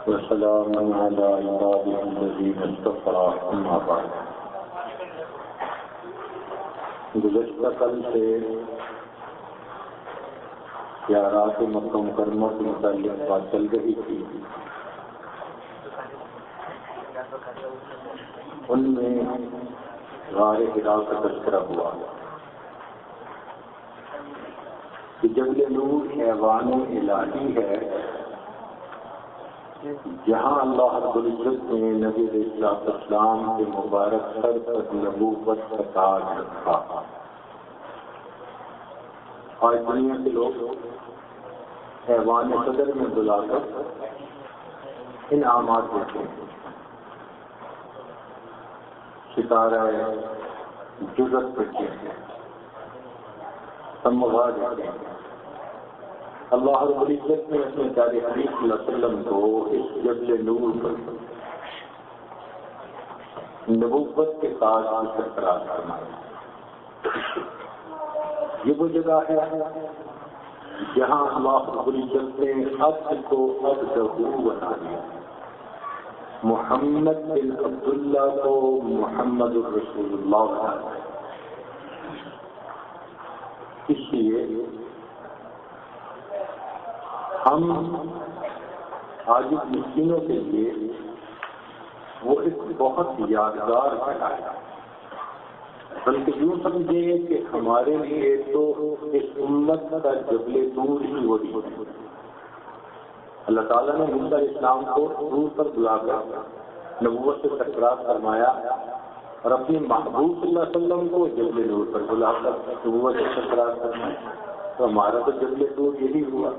وسلام على عباده الذين اصطفى أما بعد. گزشتہ کل سے زیارات مکہ مکرمہ کے متعلق بات چل رہی تھی. ان میں غار حرا کا تذکرہ ہوا کہ جبل نور ایوان الہی ہے جہاں اللہ رب العزت نے نبی علیہ السلام کے مبارک سر پر نبوت کا تاج رکھا. آج دنیا کے لوگ ایوان صدر میں بلا کر انعامات دیتے ہیں، ستارہ جرت دیتے ہیں، تمغہ دیتے ہیں. اللہ رب العزت نے اپنے پیارے حبیب صلی اللہ علیہ وسلم کو اس جبل نور پر نبوت کے تاج پر سرفراز فرمایا. یہ وہ جگہ ہے جہاں اللہ رب العزت نے عبد کو عبدہ بنا دیا، محمد بن عبداللہ کو محمد الرسول اللہ بنا دیا. اس لیے ہم آج مسکینوں کے لیے وہ ایک بہت یادگار جگہ ہے، بلکہ یوں سمجھیں کہ ہمارے لیے تو اس امت کا جبل نور ہی وہ دی. اللہ تعالیٰ نے موسیٰ علیہ السلام کو دور پر بلا کر نبوت سے سرفراز فرمایا اور اپنے محبوب صلی اللہ علیہ وسلم کو جبل نور پر بلا کر نبوت سے سرفراز فرمایا. تو ہمارا تو جبل نور یہی ہوا.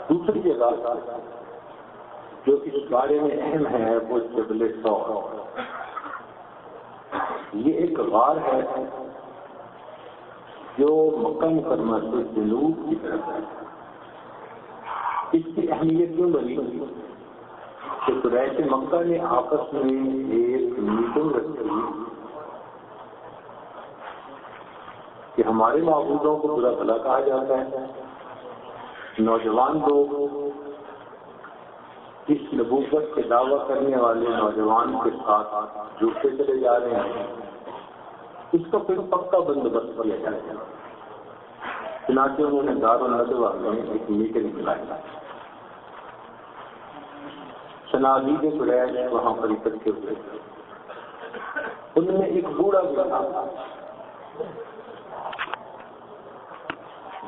دوسری جگہ جو اس بارے میں اہم ہے وہ جبل ثور. یہ ایک غار ہے جو مکہ مکرمہ سے جنوب کی طرف ہے. اس کی اہمیت کیوں بنی کہ قریش مکہ نے آپس میں ایک میٹنگ رکھی کہ ہمارے معبودوں کو برا بھلا کہا جاتا ہے، نوجوان لوگ اس نبوت کے دعویٰ کرنے والے نوجوان کے ساتھ جڑتے چلے جا رہے ہیں. اس کا پھر پکا بندوبست کیا جائے گا. چنانچہ انہوں نے دارالندوہ میں ایک میٹنگ بلائی. صنادید قریش وہاں پر اکٹھے ہوئے. ان میں ایک بوڑھا تھا،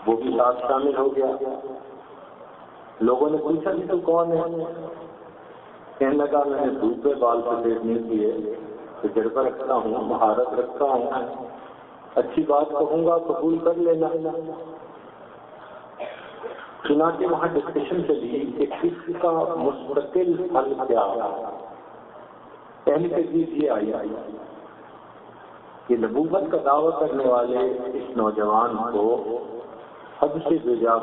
وہ بھی ساتھ شامل ہو گیا. لوگوں نے پوچھا کہ تو کون ہے؟ کہنے لگا میں نے دودھ پہ بال سفید نہیں کیے، تجربہ رکھتا ہوں، مہارت رکھتا ہوں، اچھی بات کہوں گا قبول کر لینا. چنانچہ وہاں ڈسکشن چلی کہ اس کا مستقل حل کیا. پہلی تجویز یہ آئی کہ نبوت کا دعویٰ کرنے والے اس نوجوان کو حد سے بجا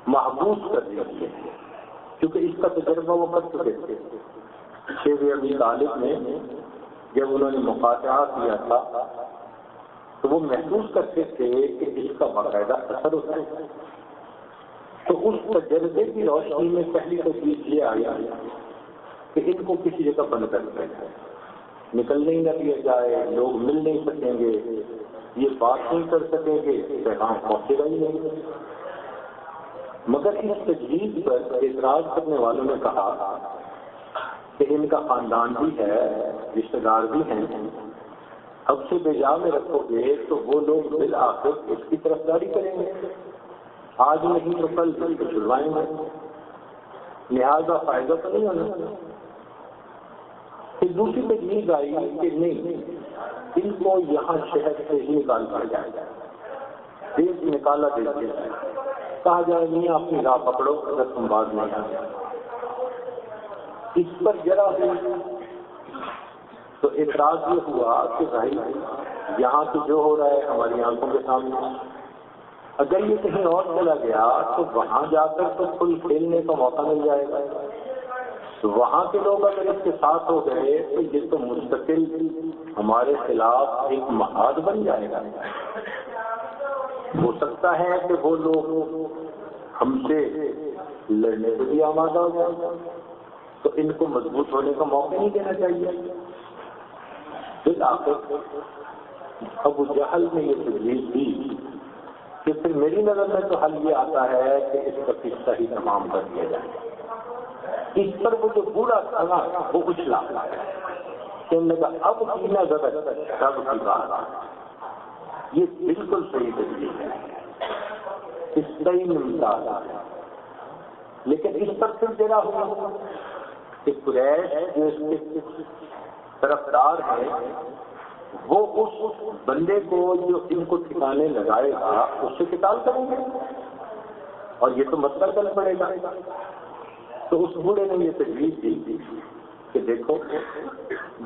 محبوس کر دیتے ہیں، کیونکہ اس کا تجربہ وہ کر چکے تھے. شیخ ابی طالب نے جب انہوں نے مقاطعہ کیا تھا تو وہ محسوس کرتے تھے کہ اس کا باقاعدہ اثر ہوتا ہے. تو اس تجربے کی روشنی میں پہلی تجویز یہ آئی کہ ان کو کسی جگہ بند کر دیا جائے، نکلنے ہی نہ دیا جائے، لوگ مل نہیں سکیں گے، یہ بات نہیں کر سکیں گے، پیغام پہنچے گا ہی نہیں. مگر اس تجویز پر اعتراض کرنے والوں نے کہا کہ ان کا خاندان بھی ہے، رشتہ دار بھی ہیں، اب سے بیجا میں رکھو گے تو وہ لوگ بالآخر اس کی طرفداری کریں گے، آج نہیں تو کل چھڑوائیں گے، لہذا فائدہ تو نہیں ہونا. پھر دوسری تجویز آئی کہ نہیں، ان کو یہاں شہر سے ہی نکال دیا جائے، دیش نکالا دیا جائے، کہا جائے نہیں اپنی راہ پکڑو اگر تم بعد نہیں آئے. اس پر ذرا ہوئی تو اعتراض یہ ہوا کہ بھائی یہاں تو جو ہو رہا ہے ہماری آنکھوں کے سامنے، اگر یہ کہیں اور چلا گیا تو وہاں جا کر تو کھل کھیلنے کا موقع مل جائے گا. تو وہاں کے لوگ اگر اس کے ساتھ ہو گئے تو یہ تو مستقل ہمارے خلاف ایک محاذ بن جائے گا. ہو سکتا ہے کہ وہ لوگ ہم سے لڑنے کو بھی آمادہ ہو جائے، تو ان کو مضبوط ہونے کا موقع نہیں دینا چاہیے. بالآخر ابو جہل نے یہ تجویز دی کہ پھر میری نظر میں تو حل یہ آتا ہے کہ اس کا قصہ ہی تمام کر دیا جائے. اس پر وہ جو بوڑھا تھا نا وہ اچھلا کہنے لگا اب کی نہ ضرورت سب کی بات، یہ بالکل صحیح تجویز ہے، اس کا ہی مثال ہے. لیکن اس پر پھر دینا ہوا کہ قریش جو اس کے طرفدار ہے وہ اس بندے کو جو ان کو ٹھکانے لگائے گا اس سے قتال کریں گے اور یہ تو مسئلہ چل پڑے گا. تو اس بوڑھے نے یہ تجویز دی کہ دیکھو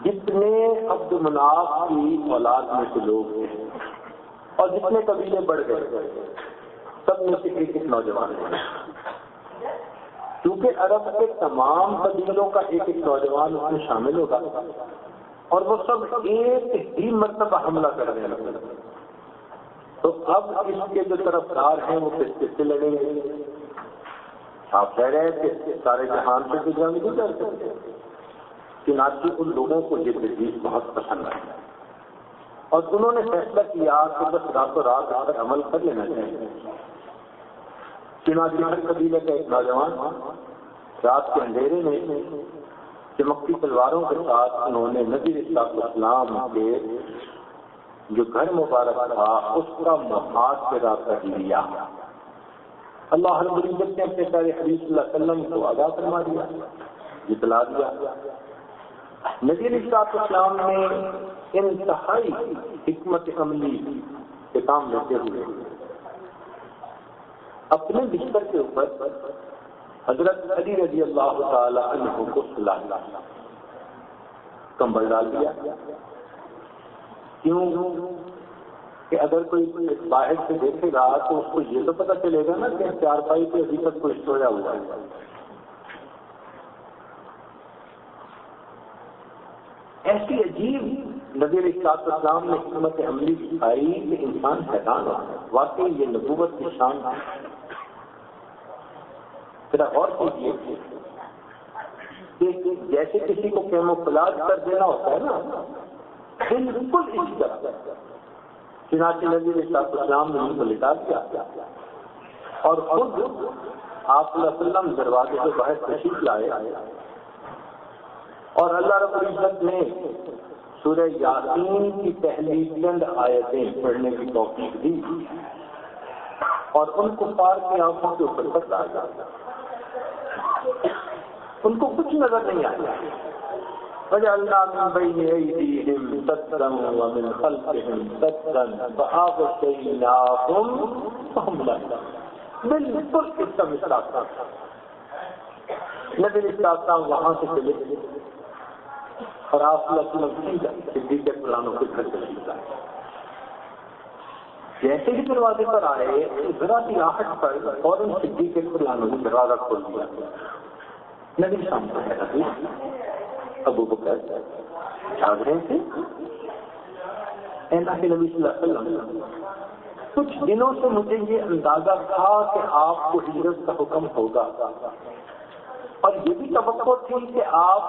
جتنے عبد مناف کی اولاد میں سے لوگ ہیں اور جتنے قبیلے بڑھ گئے سب میں سے ایک ایک نوجوان ہیں، کیونکہ عرب کے تمام قبیلوں کا ایک ایک نوجوان اس میں شامل ہوگا اور وہ سب ایک ہی مرتبہ حملہ کرنے لگے. تو اب اس کے جو طرفدار ہیں وہ کس سے لڑیں گے؟ آپ کہہ رہے ہیں کہ سارے جہان سے تو جنگ نہیں کر سکتے. چنانچہ ان لوگوں کو یہ تجویز بہت پسند آئی اور انہوں نے فیصلہ کیا کہ بس راتوں رات پر عمل کر لینا چاہیے. چنانچہ ہر قبیلے کا ایک نوجوان رات کے اندھیرے میں چمکتی تلواروں کے ساتھ انہوں نے نبی علیہ السلام کے جو گھر مبارک تھا اس کا محاصرہ کر لیا. اللہ رب العزت نے اپنے پیارے حبیب صلی اللہ علیہ وسلم کو آگاہ فرما دیا، اطلاع دیا. نبی علیہ السلام نے انتہائی حکمت عملی کے کام لیتے ہوئے اپنے بستر کے اوپر حضرت علی رضی اللہ تعالی عنہ کو سلا دیا، کمبل ڈال دیا. کیوں کہ اگر کوئی باہر سے دیکھے گا تو اس کو یہ تو پتہ چلے گا نا کہ چارپائی پہ ابھی تک کوئی سویا ہوا ہے. ایسی عجیب نبی علیہ السلام نے حکمت عملی دکھائی کہ انسان حیران ہو. واقعی یہ نبوت کی شان ہے. ذرا غور کیجیے کہ جیسے کسی کو کیموفلاج کر دینا ہوتا ہے نا بالکل اس طرح. چنانچہ نبی علیہ السلام نے ان کو لٹا دیا اور خود آپ صلی اللہ علیہ وسلم دروازے سے باہر تشریف لائے اور اللہ رب العزت نے سورہ یاسین کی پہلی چند آیتیں پڑھنے کی توفیق دی اور ان کفار کی آنکھوں کے اوپر پردہ ڈال دیا. ان کو کچھ نظر نہیں آیا. وَجَعَلْنَا مِن بَيْنِ أَيْدِيهِمْ سَدًّا وَمِنْ خَلْفِهِمْ سَدًّا فَأَغْشَيْنَاهُمْ فَهُمْ لَا يُبْصِرُونَ. بالکل اس کا مثال تھا. نبی علیہ السلام وہاں سے چلے اور آپ صلی اللہ علیہ وسلم صدیق اکبر کے گھر تشریف لائے. جیسے ہی دروازے پر آئے ذرا سی آہٹ پر فوراً صدیق اکبر نے دروازہ کھول دیا. نبی سامنے ابو بکر جاگ رہے تھے. اللہ کے نبی صلی اللہ علیہ وسلم کچھ دنوں سے مجھے یہ اندازہ تھا کہ آپ کو ہجرت کا حکم ہوگا اور یہ بھی توقع تھی کہ آپ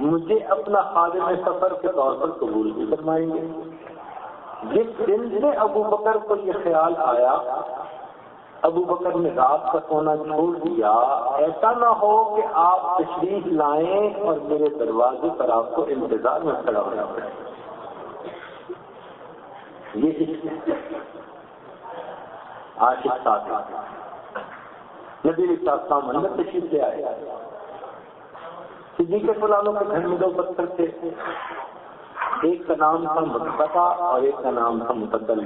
مجھے اپنا خادم سفر کے طور پر قبول بھی فرمائیں گے. جس دن سے ابو بکر کو یہ خیال آیا ابو بکر نے رات کا سونا چھوڑ دیا. ایسا نہ ہو کہ آپ تشریف لائیں اور میرے دروازے پر آپ کو انتظار میں کھڑا ہونا پڑے. یہ عاشق ساتھ نبی علیہ السلام اندر تشریف لے آئے. صدیق فلانوں کے گھر میں دو پتھر تھے. ایک کا نام تھا مصطفیٰ اور ایک کا نام تھا متدل.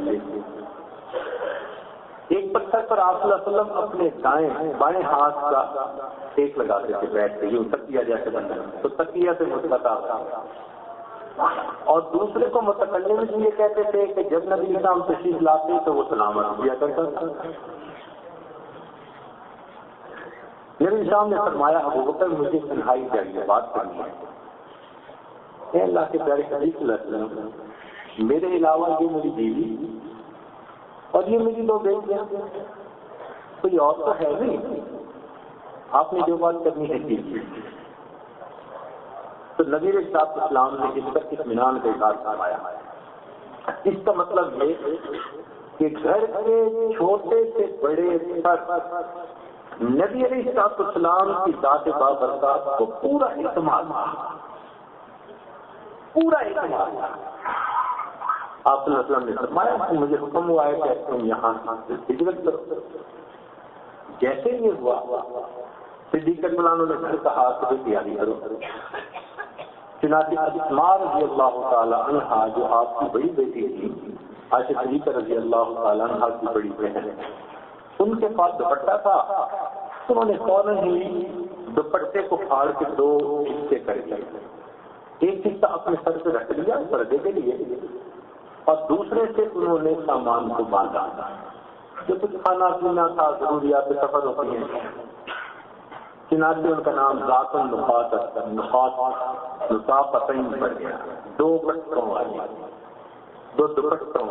ایک پتھر پر آپ صلی اللہ علیہ وسلم اپنے بائیں ہاتھ کا ٹیک لگاتے تھے بیٹھ کے، یوں تکیہ جیسے بنتا تو تکیہ سے مصطفیٰ تھا. اور دوسرے کو متکلم اس لیے کہتے تھے کہ جب نبی اسلام تشریف لاتے تو وہ سلام عرض کیا کرتا تھا. نبی صاحب نے فرمایا ابو بکر مجھے تنہائی چاہیے، بات کرنی ہے۔ اے اللہ کے پیارے حبیب صلی اللہ علیہ وسلم، میرے علاوہ یہ میری بیوی اور یہ میری 2 بیٹیاں، کوئی اور تو ہے نہیں، آپ نے جو بات کرنی ہے کیجیے۔ تو نبی علیہ السلام نے اس پر اطمینان کا اظہار فرمایا۔ اس کا مطلب یہ کہ گھر کے چھوٹے سے بڑے پر نبی علیہ السلام کی ذات بابرکات کو پورا اعتماد، پورا اعتماد۔ آپ صلی اللہ علیہ وسلم نے فرمایا کہ مجھے حکم ہوا ہے کہ تم یہاں سے ہجرت کرو۔ جیسے یہ ہوا صدیق اکبر نے گھر کا ہاتھ سے تیاری کرو۔ چنانچہ اسماء رضی اللہ تعالی عنہا جو آپ کی بڑی بیٹی تھی، عائشہ صدیقہ رضی اللہ تعالی عنہا کی بڑی بہن، ان کے پاس دوپٹہ تھا، انہوں نے فوراً ہی دوپٹے کو پھاڑ کے 2 حصے کر دیے۔ ایک حصہ اپنے سر پہ رکھ لیا پردے کے لیے، اور دوسرے سے انہوں نے سامان کو باندھا، جو کچھ کھانا پینا تھا، ضروریات سفر ہوتی ہیں۔ چنانچہ ان کا نام ذات نصافتین پڑ گیا، 2 بٹوں والی، 2 دوپٹوں۔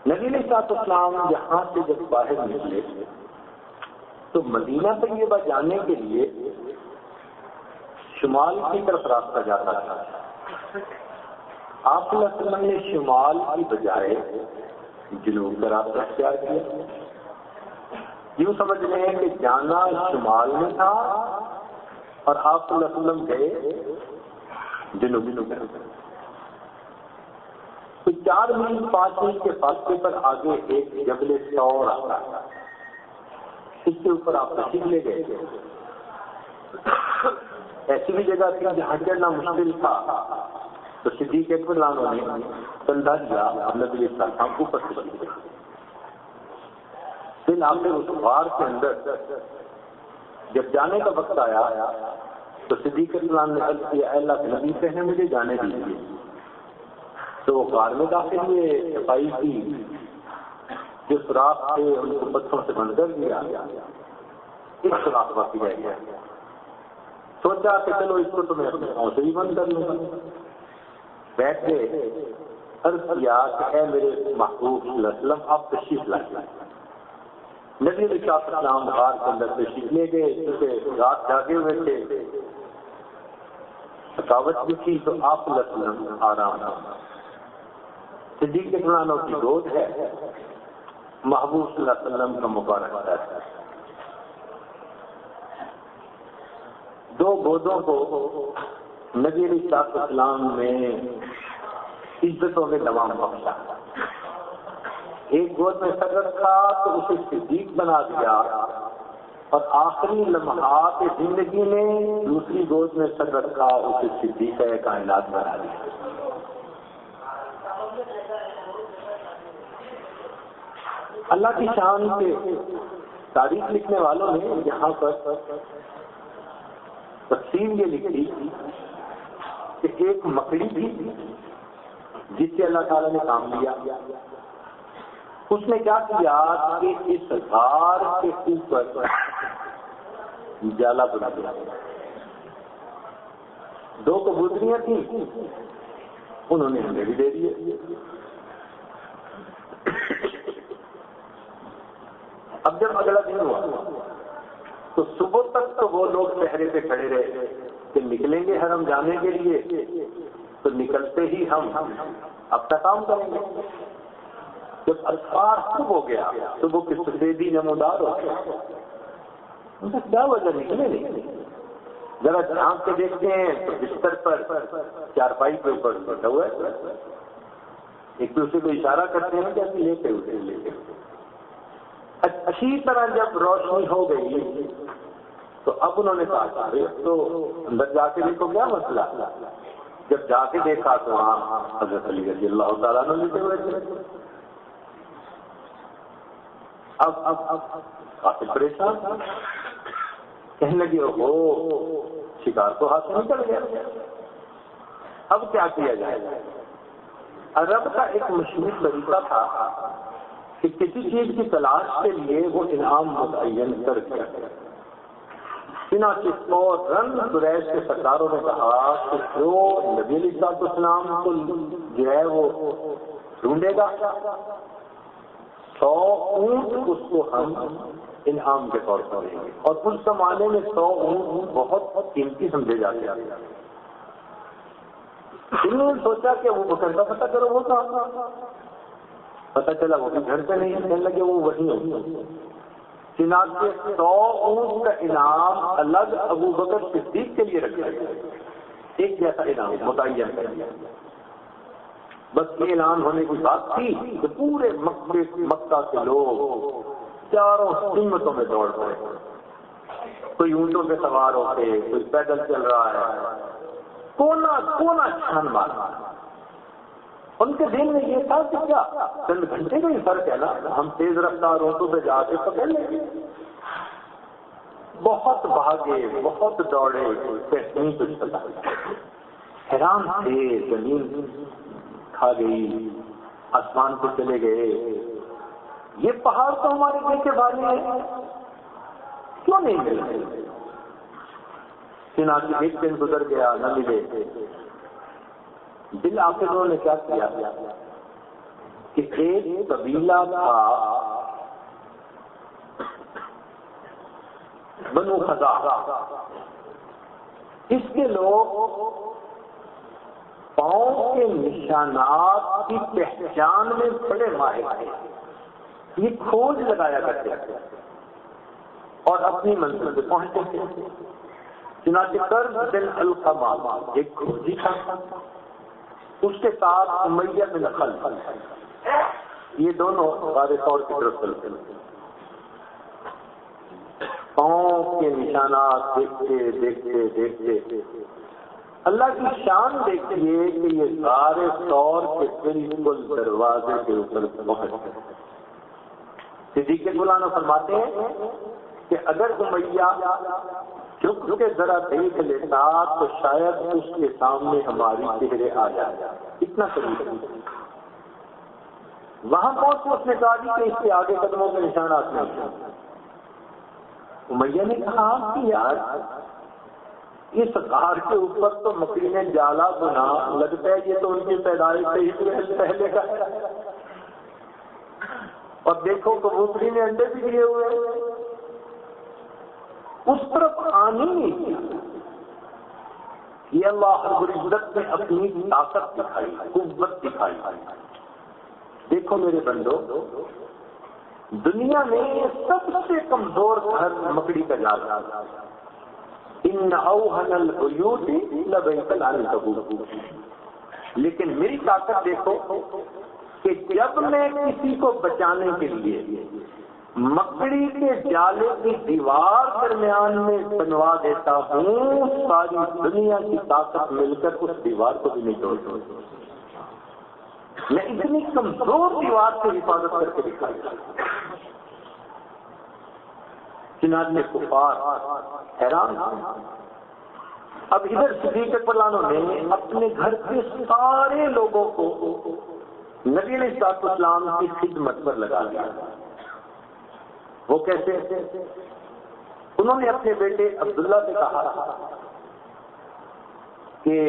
نبی علیہ السلام یہاں سے جب باہر نکلے تو مدینہ طیبہ جانے کے لیے شمال کی طرف راستہ جاتا تھا۔ آپ صلی اللہ علیہ وسلم نے شمال کی بجائے جنوب کا راستہ اختیار کیا۔ یوں سمجھ رہے ہیں کہ جانا شمال میں تھا اور آپ صلی اللہ علیہ وسلم گئے جنوب میں۔ تو 4 میل 5 میل کے فاصلے پر آگے ایک جبل طور آتا ہے، اس کے اوپر آپ تشریف لے گئے۔ ایسی بھی جگہ تھی جہاں چڑھنا مشکل تھا، تو صدیق اکبر نے کندھا دیا، نبی علیہ السلام کو اوپر تشریف لے۔ پھر آپ نے اس غار کے اندر جب جانے کا وقت آیا تو صدیق اکبر نے عرض کیا، اے اللہ کے نبی کہنے مجھے جانے دیجیے۔ تو وہ غار میں داخل ہوئے، صفائی کی، جو سوراخ تھے ان کو پتھروں سے بند کر دیا، ایک سوراخ باقی رہ گیا۔ سوچا کہ چلو اس کو تو میں اپنے پاؤں سے ہی بند کر لوں گا۔ بیٹھ گئے، عرض کیا کہ اے میرے محبوب صلی اللہ علیہ وسلم آپ تشریف لائیں۔ نبی علیہ السلام غار کے اندر تشریف لے گئے، کیونکہ رات جاگے ہوئے تھے، تھکاوٹ بھی تھی، تو آپ صلی اللہ علیہ وسلم آرام۔ صدیق اکبر کی گود ہے، محبوب صلی اللہ علیہ وسلم کا مبارک ہے۔ 2 گودوں کو نبی علیہ السلام نے عزتوں میں تمام بخشا۔ ایک گود میں سر رکھا تو اسے صدیق بنا دیا، اور آخری لمحات زندگی میں دوسری گود میں سر رکھا، اسے صدیق کائنات بنا دیا۔ اللہ کی شان کے تاریخ لکھنے والوں نے یہاں پر تفصیل یہ لکھی کہ ایک مکڑی تھی جس سے اللہ تعالیٰ نے کام لیا۔ اس نے کیا کیا کہ اس غار کے اوپر جالا بنا دیا۔ 2 کبوتریاں تھیں، انہوں نے ہمیں بھی دے دیے۔ اب جب اگلا دن ہوا تو صبح تک تو وہ لوگ پہرے پہ کھڑے رہے کہ نکلیں گے حرم جانے کے لیے، تو نکلتے ہی ہم اپنا کام کریں گے۔ جب اسفار صبح ہو گیا، صبح کی سفیدی نمودار ہو گیا، کیا وجہ نکلے نہیں؟ ذرا جھانک کے دیکھتے ہیں تو بستر پر چارپائی کے اوپر بیٹھا ہوا ہے، ایک دوسرے کو اشارہ کرتے ہیں کہ لیتے ہوئے۔ اچھی طرح جب روشنی ہو گئی تو اب انہوں نے کہا تو اندر جا کے دیکھو کیا مسئلہ۔ جب جا کے دیکھا تو وہاں حضرت علی رضی اللہ تعالیٰ عنہ لیتے ہوئے تھے۔ اب کافی پریشان تھا، کہنے لگے ہو شکار تو ہاتھ سے نکل گیا، اب کیا کیا جائے؟ عرب کا ایک مشہور طریقہ تھا کہ کسی چیز کی تلاش کے لیے وہ انعام متعین کر دیا گیا. چنانچہ فوراً قریش کے سرداروں نے کہا کہ جو نبی علیہ السلام کو جو ہے وہ ڈھونڈے گا 100 اونٹ اس کو ہم انعام کے طور پر دیں گے. اور اس زمانے میں 100 اونٹ بہت قیمتی سمجھے جاتے ہیں. انہوں نے سوچا کہ وہ بکر کا پتہ کرو وہ کہاں. پتہ چلا وہ بھی گھر پہ نہیں کہنے لگے وہ وہی ہو. چنانچہ 100 اونٹ کا انعام الگ ابو بکر صدیق کے لیے رکھا گیا. ایک جیسا انعام متعین کر دیا. بس یہ اعلان ہونے کی بات تھی کہ پورے مکہ کے لوگ چاروں سمتوں میں دوڑ پڑے. کوئی اونٹوں پہ سوار ہوتے, کوئی پیدل چل رہا ہے, کونا کونا چھان مارا. ان کے دل میں یہ تھا کہ کیا چند گھنٹے کا ہی فرق ہے نا, ہم تیز رفتار اونٹوں پہ جا کے پکڑ لیں گے. بہت بھاگے, بہت دوڑے, نہیں کچھ پتا. حیران تھے, زمین کھا گئی, آسمان پہ چلے گئے. یہ پہاڑ تو ہمارے دیکھے والے ہیں, کیوں نہیں مل رہے؟ چنانچہ ایک دن گزر گیا, نہ ملے. دل آخر انہوں نے کیا کیا کہ ایک قبیلہ تھا بنو خزاعہ, اس کے لوگ پاؤں کے نشانات کی پہچان میں بڑے ماہر تھے. یہ کھوج لگایا کرتے تھے اور اپنی منزل پہ پہنچتے تھے. چنانچہ قرظ بن القمہ ایک کھوجی تھا, اس کے ساتھ امیہ بن خلف, یہ دونوں غار ثور کی طرف چلتے تھے. پاؤں کے نشانات دیکھتے دیکھتے دیکھتے اللہ کی شان دیکھیے کہ یہ غار ثور کے بالکل دروازے کے اوپر پہنچ گئے. صدیق مولانا فرماتے ہیں کہ اگر امیہ جھک کے ذرا دیکھ لیتا تو شاید اس کے سامنے ہماری چہرے آ جائے. اتنا قریب. وہاں پہنچ کے اس نے کہا کہ اس کے آگے قدموں کے نشانات نہیں ہیں. امیہ نے کہا کہ یار اس غار کے اوپر تو مکڑی نے جالا بنا, لگتا ہے یہ تو ان کی پیدائش سے ہی پہلے کا ہے. اور دیکھو کبوتری نے انڈے بھی دیے ہوئے, اس طرف آنے نہیں کیا. یہ اللہ رب العزت نے اپنی طاقت دکھائی, قوت دکھائی. دیکھو میرے بندو, دنیا میں سب سے کمزور گھر مکڑی کا جال ہے. ان اوہن البیوت لبیت العنکبوت. لیکن میری طاقت دیکھو کہ جب میں کسی کو بچانے کے لیے مکڑی کے جالے کی دیوار درمیان میں بنوا دیتا ہوں, ساری دنیا کی طاقت مل کر اس دیوار کو بھی نہیں توڑ سکتی. میں اتنی کمزور دیوار سے حفاظت کر کے دکھائی. چنانچہ کفار حیران. اب ادھر صدیق اکبر نے اپنے گھر کے سارے لوگوں کو نبی علیہ السلام کی خدمت پر لگا دیا. وہ کیسے؟ انہوں نے اپنے بیٹے عبداللہ سے کہا کہ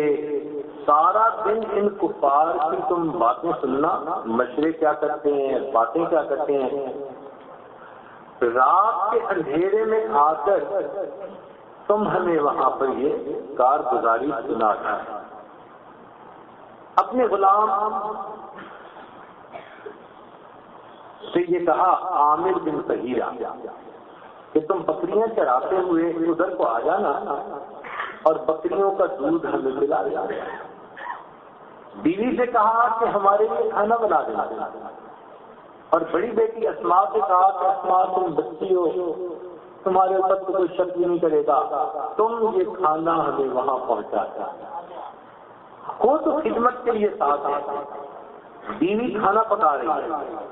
سارا دن ان کفار کی تم باتیں سننا, مشورے کیا کرتے ہیں, باتیں کیا کرتے ہیں, رات کے اندھیرے میں آ کر تم ہمیں وہاں پر یہ کارگزاری سنا تھا. اپنے غلام سے یہ کہا عامر بن طہیرہ کہ تم بکریاں چراتے ہوئے ادھر کو آ جانا اور بکریوں کا دودھ ہمیں پلا دیا. بیوی سے کہا کہ ہمارے لیے کھانا بنا دینا. اور بڑی بیٹی اسماء سے کہا کہ اسماء تم بچی ہو, تمہارے اوپر تو کوئی شک نہیں کرے گا, تم یہ کھانا ہمیں وہاں پہنچا دیا. وہ تو خدمت کے لیے ساتھ ہے, بیوی کھانا پکا رہی ہے,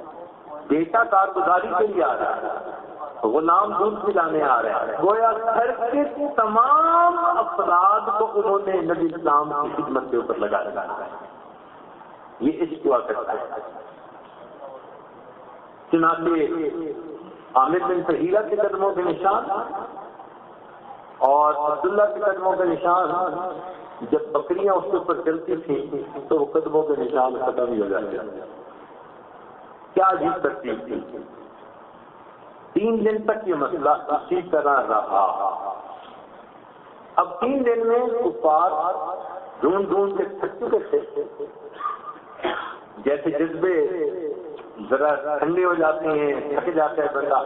بیٹا کارگزاری کے لیے آ رہا ہے, غلام دودھ پلانے آ رہا ہے. گویا گھر کے تمام افراد کو انہوں نے نبی اسلام کی خدمت کے اوپر لگا دیا. یہ عشق ہوا کرتا ہے. چنانچہ عامر بن فہیرہ کے قدموں کے نشان اور عبداللہ کے قدموں کے نشان جب بکریاں اس کے اوپر چلتی تھیں تو وہ قدموں کے نشان ختم ہی ہو جاتے ہیں. کیا عجیب ترتیب تھی. 3 دن تک یہ مسئلہ اسی طرح رہا. اب 3 دن میں کفار ڈھونڈ ڈھونڈ کے تھک چکے تھے. جیسے جذبے ذرا ٹھنڈے ہو جاتے ہیں, تھک جاتا ہے بندہ.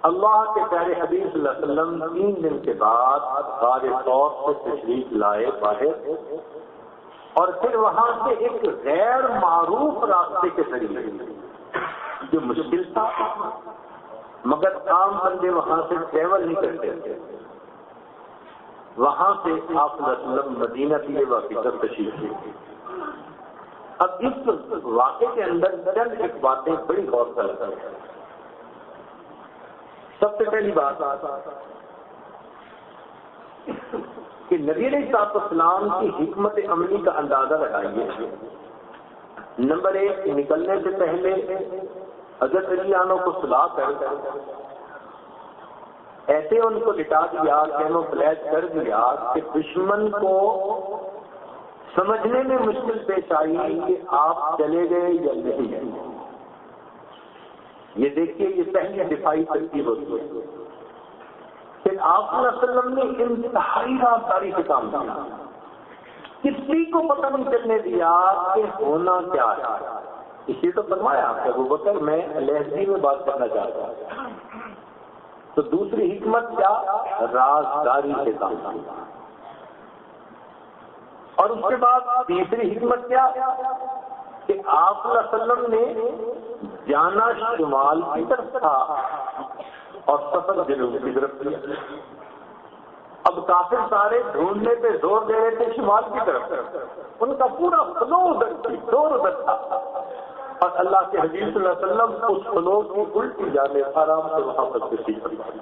اللہ کے پیارے حبیب صلی اللہ علیہ وسلم 3 دن کے بعد غار ثور سے تشریف لائے باہر, اور پھر وہاں سے ایک غیر معروف راستے کے ذریعے جو مشکل تھا مگر عام بندے وہاں سے ٹریول نہیں کرتے تھے, وہاں سے آپ صلی اللہ علیہ وسلم مدینہ کی واقعہ تشریف لے. اب اس واقعے کے اندر چند ایک باتیں بڑی غور طلب ہیں. سب سے پہلی بات کہ نبی علیہ السلام کی حکمت عملی کا اندازہ لگائیے. نمبر 1, نکلنے سے پہلے حضرت علی عنہ کو سلا کر ایسے ان کو لٹا دیا, کینو فلیش کر دیا کہ دشمن کو سمجھنے میں مشکل پیش آئی کہ آپ چلے گئے یا نہیں. یہ دیکھیے, یہ پہلی دفاعی ترتیب ہوتی ہے. پھر آپ صلی اللہ علیہ وسلم نے انتہائی رازداری سے کام کیا, کسی کو پتہ نہیں چلنے دیا کہ ہونا کیا ہے. اسی تو فرمایا کہ ابو بکر میں علیحدگی میں بات کرنا چاہتا ہوں. تو دوسری حکمت کیا, رازداری سے کام کیا. اور اس کے بعد تیسری حکمت کیا کہ آپ صلی اللہ علیہ وسلم نے جانا شمال کی طرف تھا اور سفر جنوب کی طرف کیا. اب کافر سارے ڈھونڈنے پہ زور دے رہے تھے شمال کی طرف, ان کا پورا فلو ادھر تھی, دور ادھر تھا, اور اللہ کے حبیب صلی اللہ علیہ وسلم اس فلو کی الٹی جانب آرام سے وہاں پر تشریف فرمائے.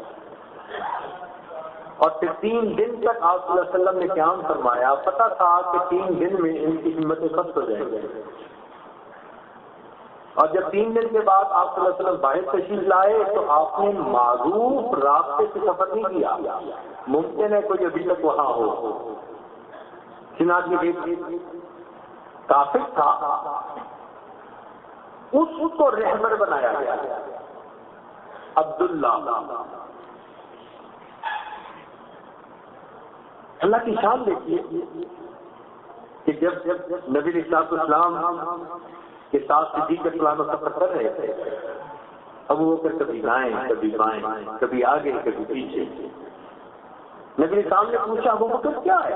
اور پھر 3 دن تک آپ صلی اللہ علیہ وسلم نے قیام فرمایا. پتا تھا کہ 3 دن میں ان کی ہمتیں پست ہو جائیں گی. اور جب 3 دن کے بعد آپ صلی اللہ علیہ وسلم باہر تشریف لائے تو آپ نے معروف راستے سے سفر نہیں کیا. ممکن ہے کوئی ابھی تک وہاں ہو. چنانچہ کافر تھا, اس کو رہبر بنایا گیا عبداللہ. اللہ کی شان دیکھیے کہ جب نبی علیہ السلام کے ساتھ صدیق رضی اللہ عنہ سفر کر رہے تھے, ابو بکر کبھی دائیں کبھی بائیں, کبھی آگے کبھی پیچھے. نبی علیہ السلام نے پوچھا, ابو بکر کیا ہے؟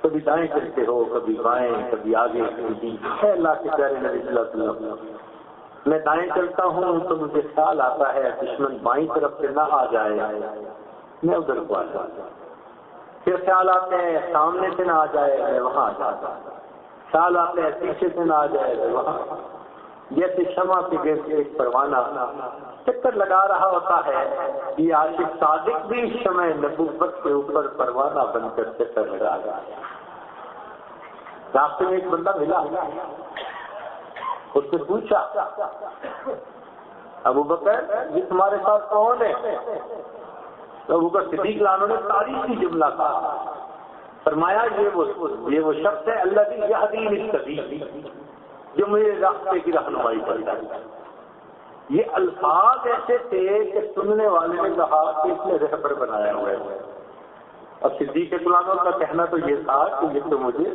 کبھی دائیں چلتے ہو, کبھی بائیں, کبھی آگے کبھی پیچھے. اللہ کے پیارے نبی صلی اللہ علیہ وسلم, میں دائیں چلتا ہوں تو مجھے خیال آتا ہے دشمن بائیں طرف سے نہ آ جائے, میں ادھر کو آ جاتا. پھر خیال آتے ہیں سامنے سے نہ آ جائے, میں وہاں آ جاتا. خیال آتے ہیں پیچھے سے نہ آ جائے, میں وہاں. جیسے شمع کے گرد ایک پروانہ چکر لگا رہا ہوتا ہے, یہ عاشق صادق بھی شمع نبوت کے اوپر پروانہ بن کر چکر لگا رہا ہے. راستے میں ایک بندہ ملا, اس سے پوچھا, ابو بکر یہ تمہارے ساتھ کون ہے؟ تو ابو بکر صدیق عنہ نے تاریخی جملہ کہا, فرمایا یہ وہ شخص ہے اللہ کی یہدینی السبیل, جو مجھے راستے کی رہنمائی کرتا ہے. یہ الفاظ ایسے تھے کہ سننے والے نے کہا کہ اس نے رہبر بنایا ہوا ہے. اور صدیق عنہ کا کہنا تو یہ تھا کہ یہ تو مجھے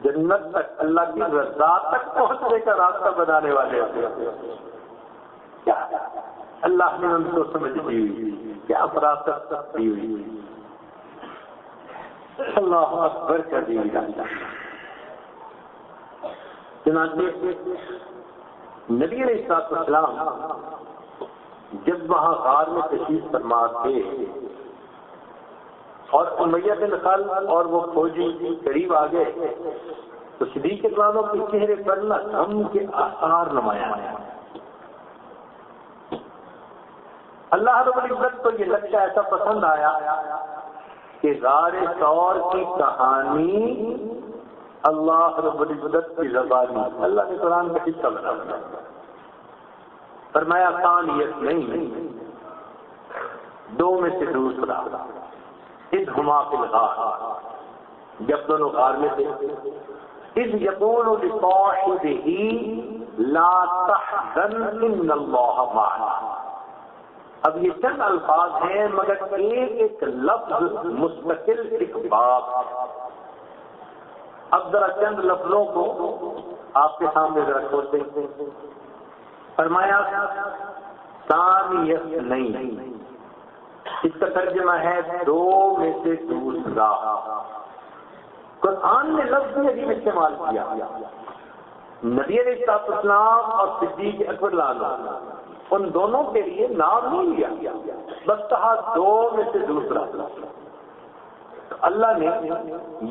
جنت تک, اللہ کی رضا تک پہنچنے کا راستہ بنانے والے ہوتے. کیا اللہ نے ان کو سمجھ دی ہوئی, کیا فراست دی ہوئی, اللہ اکبر کر دی ہوئی. چنانچہ نبی علیہ السلام جب وہاں غار میں تشریف فرما تھے اور امیہ بن خلف اور وہ فوجی قریب آ گئے تو صدیق عنہ کے چہرے پر نہ غم کے آثار نمایاں ہیں. اللہ رب العزت کو یہ لقطہ ایسا پسند آیا کہ غار ثور کی کہانی اللہ رب العزت کی زبانی, اللہ نے قرآن کا حصہ بنا. فرمایا ثانیت نہیں، دو میں سے دوسرا، اذ ہما فی الغار، جب دونوں غار میں تھے، اذ یقول لصاحبہ لا تحزن ان اللہ معنا۔ اب یہ چند الفاظ ہیں مگر ایک ایک لفظ مستقل ایک باب۔ اب ذرا چند لفظوں کو آپ کے سامنے ذرا کھولتے ہیں۔ فرمایا ثانیت نہیں، اس کا ترجمہ ہے دو میں سے دوسرا۔ قرآن نے لفظ بھی عجیب استعمال کیا، نبی علیہ السلام اور صدیق اکبر عنہ ان دونوں کے لیے نام نہیں لیا، بس کہا دو میں سے دوسرا۔ تو اللہ نے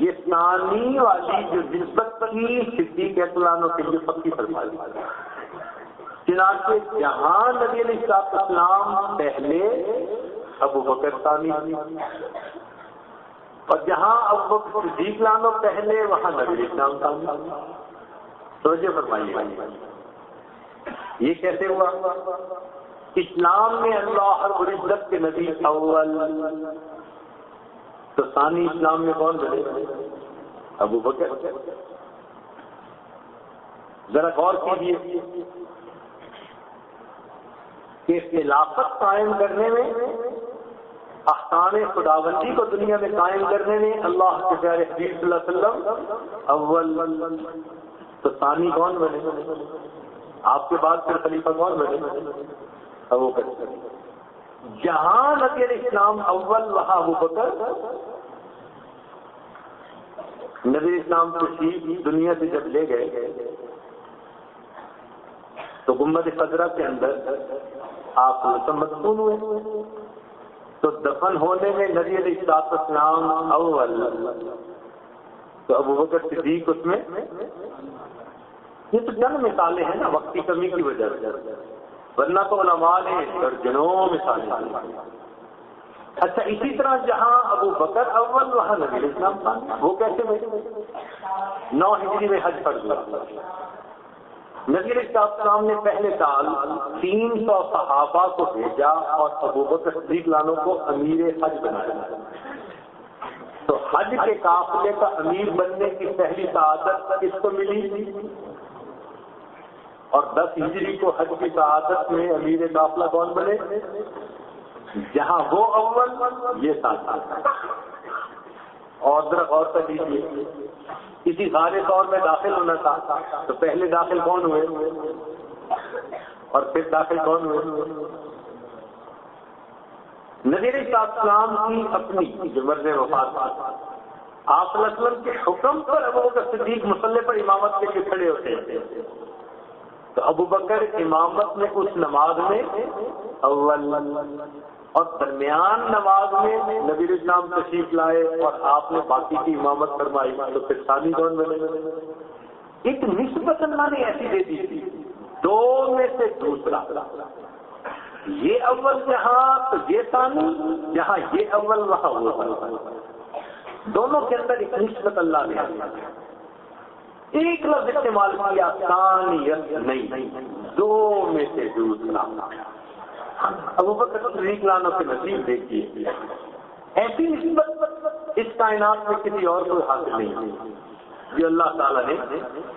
یہ ثانی والی جو نسبت کی صدیق اکبر عنہ کے لیے پکی فرما دی۔ چنانچہ جہاں نبی علیہ السلام پہلے، ابو بکر ثانی، اور جہاں ابو بکر صدیق عنہ پہلے، وہاں نبی علیہ السلام ثانی۔ توجہ فرمائیے، یہ کیسے ہوا؟ اسلام میں اللہ رب العزت کے نبی اول، تو ثانی اسلام میں کون بنے؟ ابو بکر۔ ذرا غور کیجیے کہ خلافت قائم کرنے میں، احکام خداوندی کو دنیا میں قائم کرنے میں اللہ کے پیارے حبیب صلی اللہ علیہ وسلم اول، تو ثانی کون بنے؟ آپ کے بعد پھر خلیفہ کون بنے؟ ابو بکر۔ جہاں نبی علیہ السلام اول، وہاں ابو بکر۔ نبی علیہ السلام تشریف دنیا سے جب لے گئے تو گنبد خضرا کے اندر آپ مدفون ہوئے، تو دفن ہونے میں نبی علیہ السلام اول، تو ابو بکر صدیق اس میں۔ یہ تو چند مثالیں ہیں نا، وقت کی کمی کی وجہ سے، ورنہ تو علماء نے درجنوں مثالیں۔ اچھا، اسی طرح جہاں ابو بکر اول، وہاں نبی علیہ السلام ثانی۔ وہ کیسے ہوئے؟ 9 ہجری میں حج فرض ہوا۔ نبی علیہ السلام نے پہلے سال 300 صحابہ کو بھیجا اور ابو بکر صدیق عنہ کو امیر حج بنایا۔ تو حج کے قافلے کا امیر بننے کی پہلی سعادت کس کو ملی؟ اور 10 ہجری کو حج کی سعادت میں امیر قافلہ کون بنے؟ جہاں وہ اول، یہ ثانی۔ اور ذرا غور کر لیجیے، کسی غار طور میں داخل ہونا تھا تو پہلے داخل کون ہوئے اور پھر داخل کون ہوئے؟ نبی علیہ السلام کی اپنی جو مرض وفات، آپ صلی اللہ علیہ وسلم کے حکم پر ابو بکر صدیق مصلی پر امامت کے لیے کھڑے ہوتے ہیں، تو ابو بکر امامت میں اس نماز میں اول، اور درمیان نماز میں نبی علیہ السلام تشریف لائے اور آپ نے باقی کی امامت فرمائی، تو پھر ثانی کون بنے؟ ایک نسبت اللہ نے ایسی دے دی تھی، دو میں سے دوسرا۔ یہ اول جہاں تو یہ ثانی، جہاں یہ اول وہاں وہ ثانی۔ دونوں کے اندر ایک نسبت اللہ نے ایک لفظ استعمال کیا، ثانیت نہیں، دو میں سے دوسرا۔ ابو بکر صدیق عنہ کے نصیب دیکھیے، ایسی نسبت اس کائنات میں کسی اور کو حاصل نہیں ہوئی جو اللہ تعالیٰ نے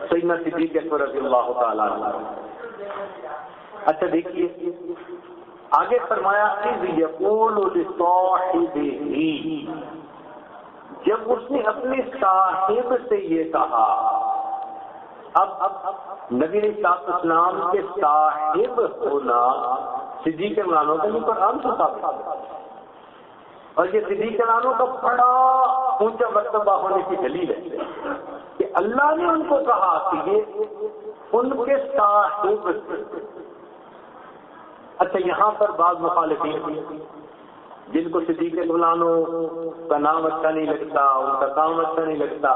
سیدنا صدیق اکبر رضی اللہ تعالیٰ عنہ۔ اچھا دیکھیے آگے فرمایا، اذ یقول لصاحبہ، جب اس نے اپنے صاحب سے یہ کہا۔ اب نبی علیہ السلام کے صاحب ہونا صدیق عنہ کا نہیں، قرآن سے ثابت ہے، اور یہ صدیق عنہ کا بڑا اونچا مرتبہ ہونے کی دلیل ہے کہ اللہ نے ان کو کہا کہ یہ ان کے صاحب۔ اچھا، یہاں پر بعض مخالفین جن کو صدیق عنہ کا نام اچھا نہیں لگتا، ان کا کام اچھا نہیں لگتا،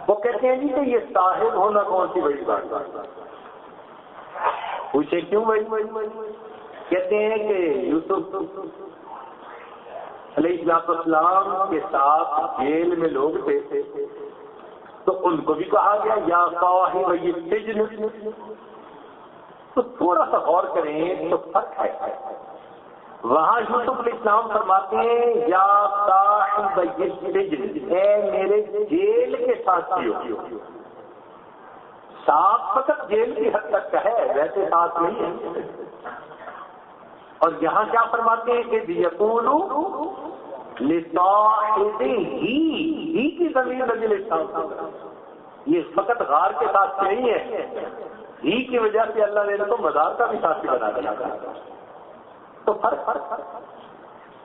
وہ کہتے ہیں جی کہ یہ صاحب ہونا کون سی بڑی بات ہے؟ پوچھے کیوں بھائی؟ کہتے ہیں کہ یوسف علیہ السلام کے ساتھ جیل میں لوگ تھے تو ان کو بھی کہا گیا یا صاحب السجن، تو تھوڑا سا غور کریں تو فرق ہے. وہاں یوسف علیہ السلام فرماتے ہیں یا صاحب السجن، اے میرے جیل کے ساتھیو. ساتھ فقط جیل کی حد تک کا ہے، ویسے ساتھ نہیں ہے. اور یہاں کیا فرماتے ہیں کہ یقولو لصاحبہ ہی کی ضمیر رجل السلام، یہ فقط غار کے ساتھ نہیں ہے، ہی کی وجہ سے اللہ نے تو مزار کا بھی ساتھی بنا دیا. تو فرق.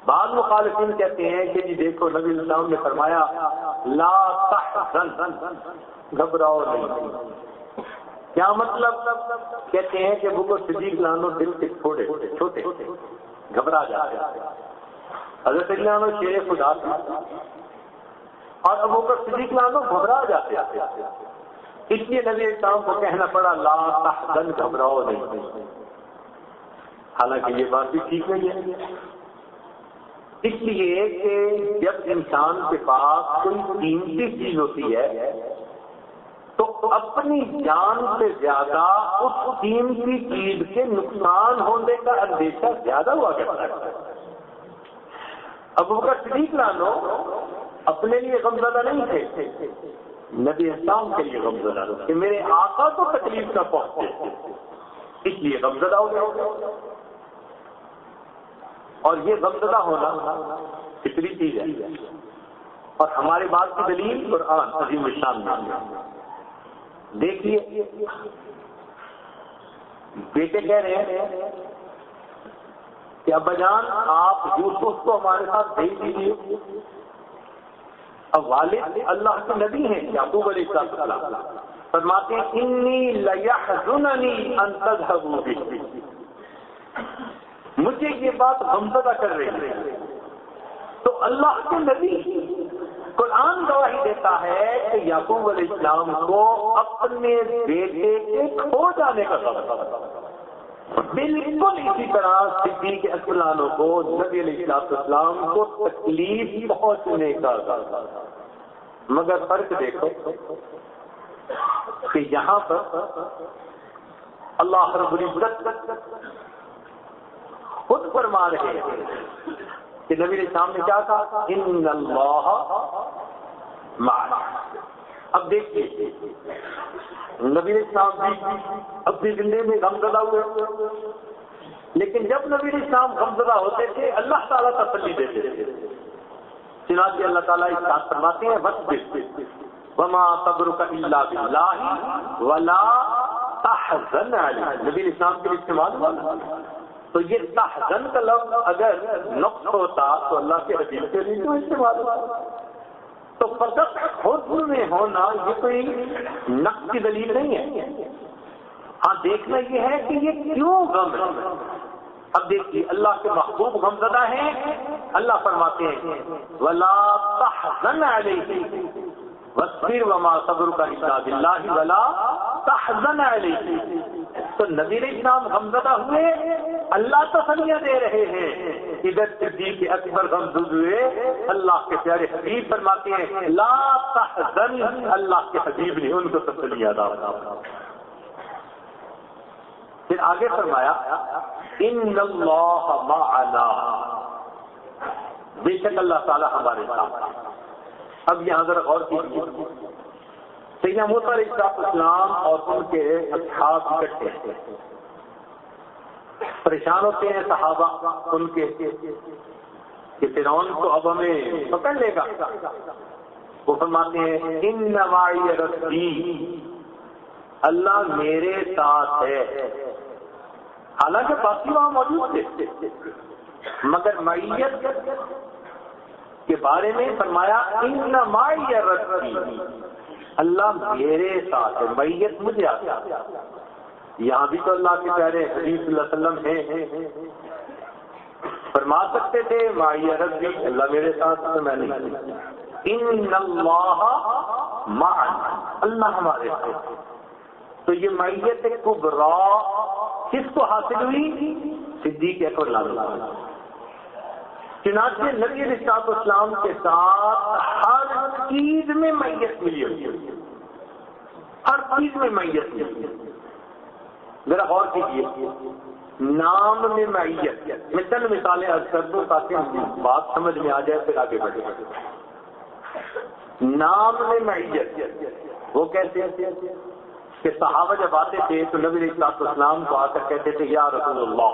بعض مخالفین کہتے ہیں کہ جی دیکھو نبی علیہ السلام نے فرمایا لا تحزن، گھبراؤ نہیں. کیا مطلب؟ کہتے ہیں کہ وہ صدیق لانو دل کے چھوٹے گھبرا جاتے ہیں. حضرت لانو شیر خدا تھا اور ابو بکر صدیق لانو گھبرا جاتے ہیں. اس لیے نبی السلام کو کہنا پڑا لا تحزن، گھبراؤ نہیں. حالانکہ یہ بات بھی ٹھیک نہیں ہے، اس لیے کہ جب انسان کے پاس کوئی قیمتی چیز ہوتی ہے تو اپنی جان سے زیادہ اس قیمتی چیز کے نقصان ہونے کا اندیشہ زیادہ ہوا کرتا ہے. ابو بکر صدیق لانو اپنے لیے غمزدہ نہیں تھے، نبی اسلام کے لیے غمزدہ کہ میرے آقا کو تکلیف نہ پہنچے، اس لیے غمزدہ ہو گیا. اور یہ غمزدہ ہونا فطری چیز ہے. اور ہمارے بات کی دلیل قرآن عظیم الشان میں. دیکھیے بیٹے کہہ رہے ہیں کہ ابا جان آپ یوسف کو ہمارے ساتھ بھیج دیجیے. اب والد اللہ کے نبی ہیں یعقوب علیہ السلام، فرماتے ہیں انی لیحزننی ان تذهبوا به، مجھے یہ بات غمزدہ کر رہی ہے. تو اللہ کے نبی قرآن گواہی دیتا ہے کہ یعقوب علیہ السلام کو اپنے بیٹے کے کھو جانے کا غم تھا. بالکل اسی طرح صدیق اکبر کو نبی علیہ السلام کو تکلیف پہنچنے کا غم تھا. مگر فرق دیکھو کہ یہاں پر اللہ رب العزت خود فرما رہے ہیں کہ نبی علیہ السلام نے کیا کہا ان اللہ معنا. اب دیکھیے نبی علیہ السلام بھی اپنی زندگی میں غمزدہ ہوئے، لیکن جب نبی علیہ السلام غمزدہ ہوتے تھے اللہ تعالیٰ تسلی دیتے تھے. چنانچہ اللہ تعالیٰ اس بات فرماتے ہیں وَاصْبِرْ وَمَا صَبْرُكَ إِلَّا بِاللَّهِ وَلَا تَحْزَنْ عَلَيْهِمْ. نبی علیہ السلام کے استعمال ہوا. تو یہ تحزن کا لفظ اگر نقص ہوتا تو اللہ کے حبیب کے لیے کیوں استعمال ہوتا؟ تو فقط حزن میں ہونا یہ کوئی نقص کی دلیل نہیں ہے. ہاں دیکھنا یہ ہے کہ یہ کیوں غم ہے. اب دیکھیے اللہ کے محبوب غمزدہ ہیں، اللہ فرماتے ہیں وَلَا تَحْزَنْ عَلَيْهِمْ وَاصْبِرْ وَمَا صَبْرُكَ إِلَّا بِاللَّهِ وَلَا تَحْزَنْ عَلَيْهِمْ. تو نبی علیہ السلام غمزدہ ہوئے، اللہ تسلیاں دے رہے ہیں. ادھر صدیق اکبر غمزدہ ہوئے، اللہ کے پیارے حبیب فرماتے ہیں لا تحزن، اللہ کے حبیب نے ان کو تسلیاں دا. پھر آگے فرمایا ان اللہ معنا، بے شک اللہ تعالیٰ ہمارے ساتھ. اب یہاں ذرا غور کیجیے، سیدنا موسیٰ علیہ السلام اور ان کے اصحاب اکٹھے ہیں، پریشان ہوتے ہیں صحابہ ان کے کہ فرعون کو اب ہمیں پکڑ لے گا. وہ فرماتے ہیں ان معی ربی، اللہ میرے ساتھ ہے. حالانکہ باقی وہاں موجود تھے، مگر معیت کے بارے میں فرمایا ان معی ربی، اللہ میرے ساتھ ہے، معیت مجھے آتی ہے. یہاں بھی تو اللہ کے پیارے حبیب صلی اللہ علیہ وسلم ہیں، فرما سکتے تھے معی ربی، اللہ میرے ساتھ ہے، میں نہیں. ان اللہ معنا، اللہ ہمارے ساتھ. تو یہ معیت کبریٰ کس کو حاصل ہوئی؟ صدیق اکبر لانہ. چنانچہ نبی علیہ السلام کے ساتھ ہر چیز میں معیت ملی ہوئی، ہر چیز میں معیت ملی. ذرا غور کیجیے، نام میں معیت، میں چند مثالیں عرض کر دوں تاکہ بات سمجھ میں آ جائے پھر آگے بڑھے۔ نام میں معیت وہ کیسے کہ صحابہ جب آتے تھے تو نبی علیہ السلام کو آ کر کہتے تھے یا رسول اللہ،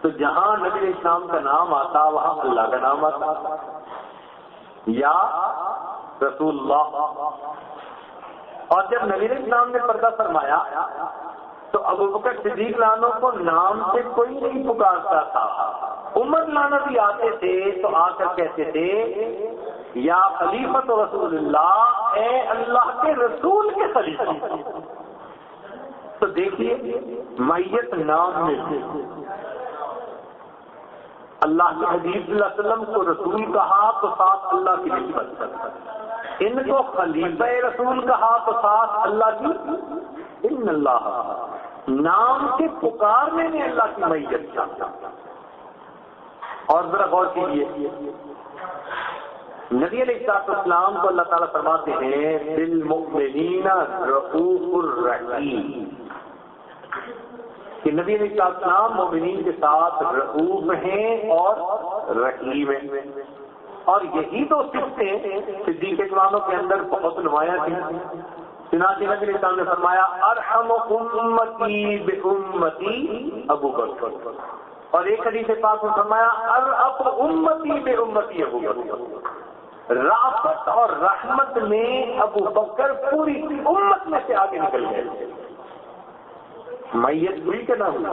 تو جہاں نبی علیہ السلام کا نام آتا وہاں اللہ کا نام آتا، یا رسول اللہ۔ اور جب نبی علیہ السلام نے پردہ فرمایا تو ابوبکر صدیق لانو کو نام سے کوئی نہیں پکارتا تھا، عمر لانا بھی آتے تھے تو آ کر کہتے تھے یا خلیفۃ رسول اللہ، اے اللہ کے رسول کے خلیفہ۔ تو دیکھیے معیت نام میں، اللہ کے حبیب صلی اللہ علیہ وسلم کو رسول کہا تو ساتھ اللہ کی نسبت، ان کو خلیفہ رسول کہا تو ساتھ اللہ کی، ان اللہ، نام کے پکارنے میں اللہ کی معیت تھا۔ اور ذرا غور کیجیے، نبی علیہ السلام کو اللہ تعالیٰ فرماتے ہیں بالمؤمنین رؤوف الرحیم، کہ نبی علیہ السلام مومنین کے ساتھ رؤوف ہیں اور رحیم ہیں، اور یہی تو صفتیں صدیق اکراموں کے اندر بہت نمایاں تھیں۔ چنانچہ نبی علیہ السلام نے فرمایا ارحم امتی بامتی ابو بکر، اور ایک حدیث پاک میں فرمایا ارحم امتی بامتی ابو بکر، رافت اور رحمت میں ابو بکر پوری امت میں سے آگے نکل گئے۔ میت ہوئی کہ نہ ہوئی؟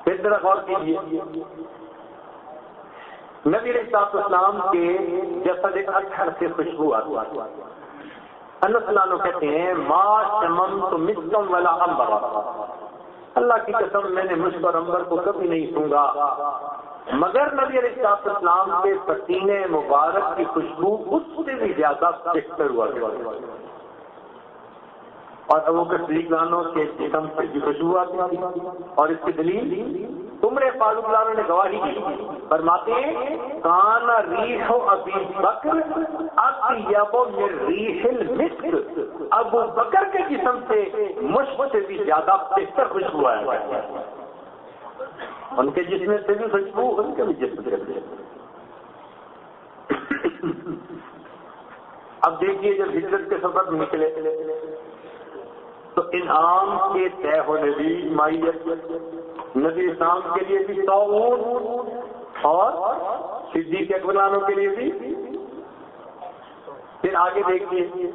پھر ذرا غور کیجیے، نبی علیہ السلام کے جسد اطہر سے خوشبو آتی، انس لانو کہتے ہیں ما شممت مسکا ولا عنبرا، اللہ کی قسم میں نے مشک اور عنبر کو کبھی نہیں سونگا مگر نبی علیہ السلام کے پسینے مبارک کی خوشبو اس سے بھی زیادہ بہتر ہوا کرتی، اور ابوبکر صدیق لانو کے جسم سے بھی خوشبو آتی تھی، اور اس کی دلیل عمر فاروق لانو نے گواہی دی، فرماتے ہیں کان ریح ابی بکر اطیب من ریح المسک، ابو بکر کے جسم سے مشک سے بھی زیادہ بہتر خوشبو آیا، ان کے جسم سے بھی خوشبو، ان کے بھی جسم سے بھی۔ اب دیکھیے جب ہجرت کے سفر میں نکلے تو انعام کے طے ہونے بھی معیت، نبی اسلام کے لیے بھی 100 اونٹ اور صدیق اکبر کے لیے بھی۔ پھر آگے دیکھیے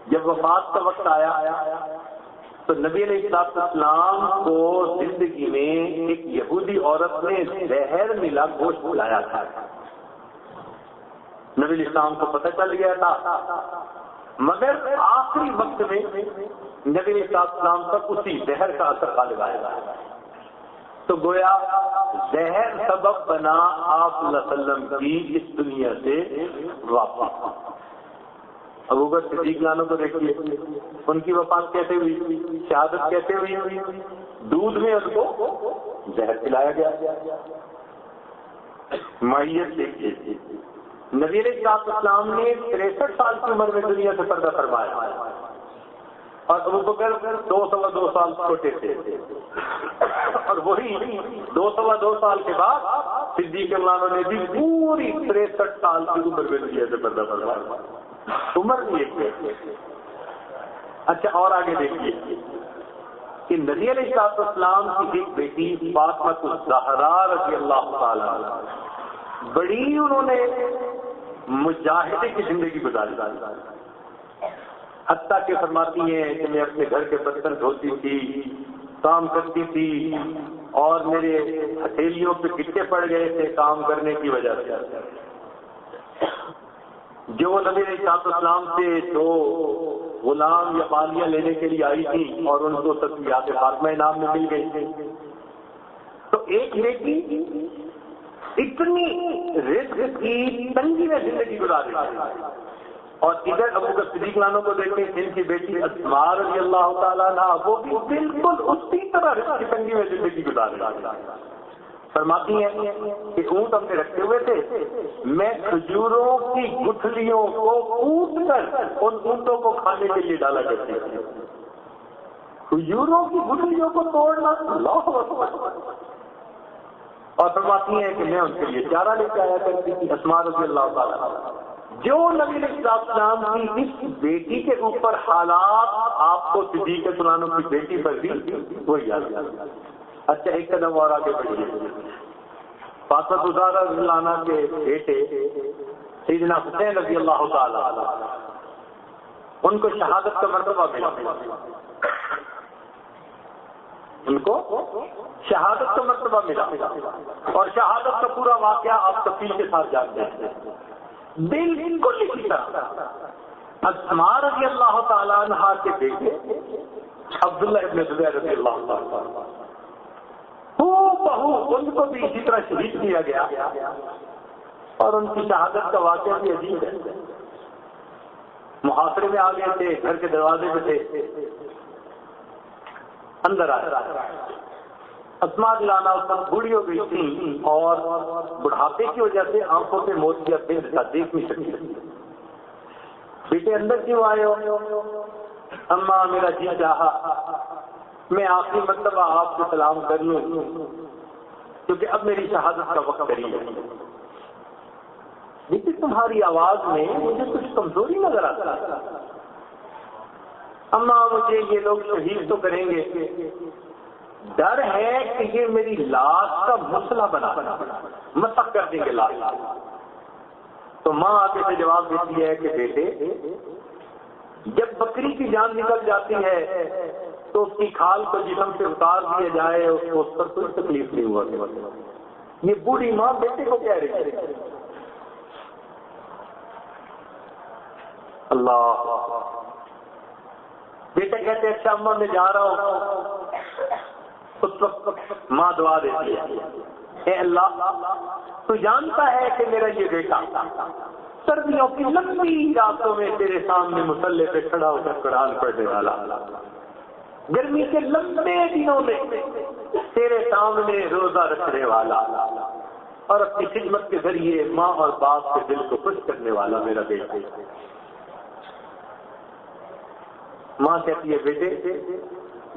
جب وفات کا وقت آیا تو نبی علیہ السلام کو زندگی میں ایک یہودی عورت نے زہر ملا گوشت کھلایا تھا، نبی علیہ السلام کو پتہ چل گیا تھا، مگر آخری وقت میں نبی علیہ السلام تک اسی زہر کا اثر غالب آئے گا، تو گویا زہر سبب بنا آپ صلی اللہ علیہ وسلم کی اس دنیا سے واپس۔ ابوبکر صدیق لانو کو دیکھیے، ان کی وفات کیسے ہوئی، شہادت کیسے ہوئی، دودھ میں ان کو زہر پلایا گیا۔ معیت دیکھیے، نبی علیہ السلام نے 63 سال کی عمر میں دنیا سے پردہ فرمایا، اور ابوبکر 2 سال چھوٹے تھے، اور وہی 2 سال کے بعد صدیق اکبر نے بھی پوری 63 سال کی عمر میں دنیا سے پردہ فرمایا، عمر بھی ایک ہے۔ اچھا اور آگے دیکھیے کہ نبی علیہ السلام کی ایک بیٹی فاطمہ الزہرا رضی اللہ تعالی عنہا، بڑی انہوں نے مجاہدے کی زندگی گزاری، حتیٰ کہ فرماتی ہیں کہ میں اپنے گھر کے برتن دھوتی تھی، کام کرتی تھی، اور میرے ہتھیلیوں پہ گٹے پڑ گئے تھے کام کرنے کی وجہ سے۔ جو نبی علیہ السلام سے جو غلام یا بالیاں لینے کے لیے آئی تھی اور ان کو تسبیحات فاطمہ نام میں مل گئی تھی، تو ایک بیٹی اتنی رزق کی تنگی میں زندگی گزار رہی ہے، اور ادھر ابوبکر صدیق لانو کو دیکھیں جن کی بیٹی اسماء رضی اللہ تعالیٰ عنہا وہ بھی بالکل اسی طرح رزق کی تنگی میں زندگی گزار رہی ہے، فرماتی ہیں کہ اونٹ ہم نے رکھے ہوئے تھے، میں کھجوروں کی گٹھلیوں کو کوٹ کر ان اونٹوں کو کھانے کے لیے ڈالا کرتی تھی۔ کھجوروں کی گٹھلیوں کو توڑنا، اللہ اکبر۔ اور فرماتی ہیں کہ میں ان کے لیے چارہ لے کے آیا کرتی تھی، اسماء رضی اللہ تعالیٰ۔ جو نبی علیہ السلام کی اس بیٹی کے اوپر حالات آپ کو صدیق سنانوں کی بیٹی پر دی، وہی یاد ہے۔ اچھا ایک قدم اور آگے بڑھیے، فاطمہ زہرا رضی اللہ عنہا کے بیٹے سیدنا حسین رضی اللہ تعالیٰ، ان کو شہادت کا مرتبہ ملا، ان کو شہادت کا مرتبہ ملا، اور شہادت کا پورا واقعہ آپ تفصیل کے ساتھ جانتے ہیں۔ بالکل اسی طرح اسماء رضی اللہ تعالیٰ عنہا کے بیٹے عبداللہ ابن زبیر رضی اللہ تعالیٰ، بہو ان کو بھی اسی طرح شہید کیا گیا، اور ان کی شہادت کا واقعہ بھی عجیب ہے۔ محاصرے میں آ گئے تھے، گھر کے دروازے پہ تھے، اندر آیا، اسماء لانا اس وقت بوڑھی ہو گئی تھی، اور بڑھاپے کی وجہ سے آنکھوں سے موتیا بند تھا، دیکھ نہیں سکتی۔ بیٹے اندر کیوں آئے ہو؟ اماں میرا جی چاہا میں آخری مرتبہ آپ کو سلام کر لوں، کیونکہ اب میری شہادت کا وقت قریب ہے۔ لیکن تمہاری آواز میں مجھے کچھ کمزوری نظر آتا ہے۔ اماں مجھے یہ لوگ شہید تو کریں گے، ڈر ہے کہ یہ میری لاش کا مسئلہ بنا مسخ کر دیں گے لاش۔ تو ماں آگے سے جواب دیتی ہے کہ بیٹے، جب بکری کی جان نکل جاتی ہے تو اس کی کھال کو جسم سے اتار دیا جائے، اس کو اس پر کوئی تکلیف نہیں ہوا۔ یہ بوڑھی ماں بیٹے کو کہہ رہی ہے۔ اللہ، بیٹے کہتے ہیں اچھا اماں میں جا رہا ہوں۔ اس وقت ماں دعا دیتی ہے، اے اللہ تو جانتا ہے کہ میرا یہ بیٹا سردیوں کی لمبی راتوں میں تیرے سامنے مصلی پہ کھڑا ہو کر قرآن پڑھنے والا، گرمی کے لمبے دنوں میں تیرے سامنے روزہ رکھنے والا، اور اپنی خدمت کے ذریعے ماں اور باپ کے دل کو خوش کرنے والا میرا بیٹا۔ ماں کہتی ہے بیٹے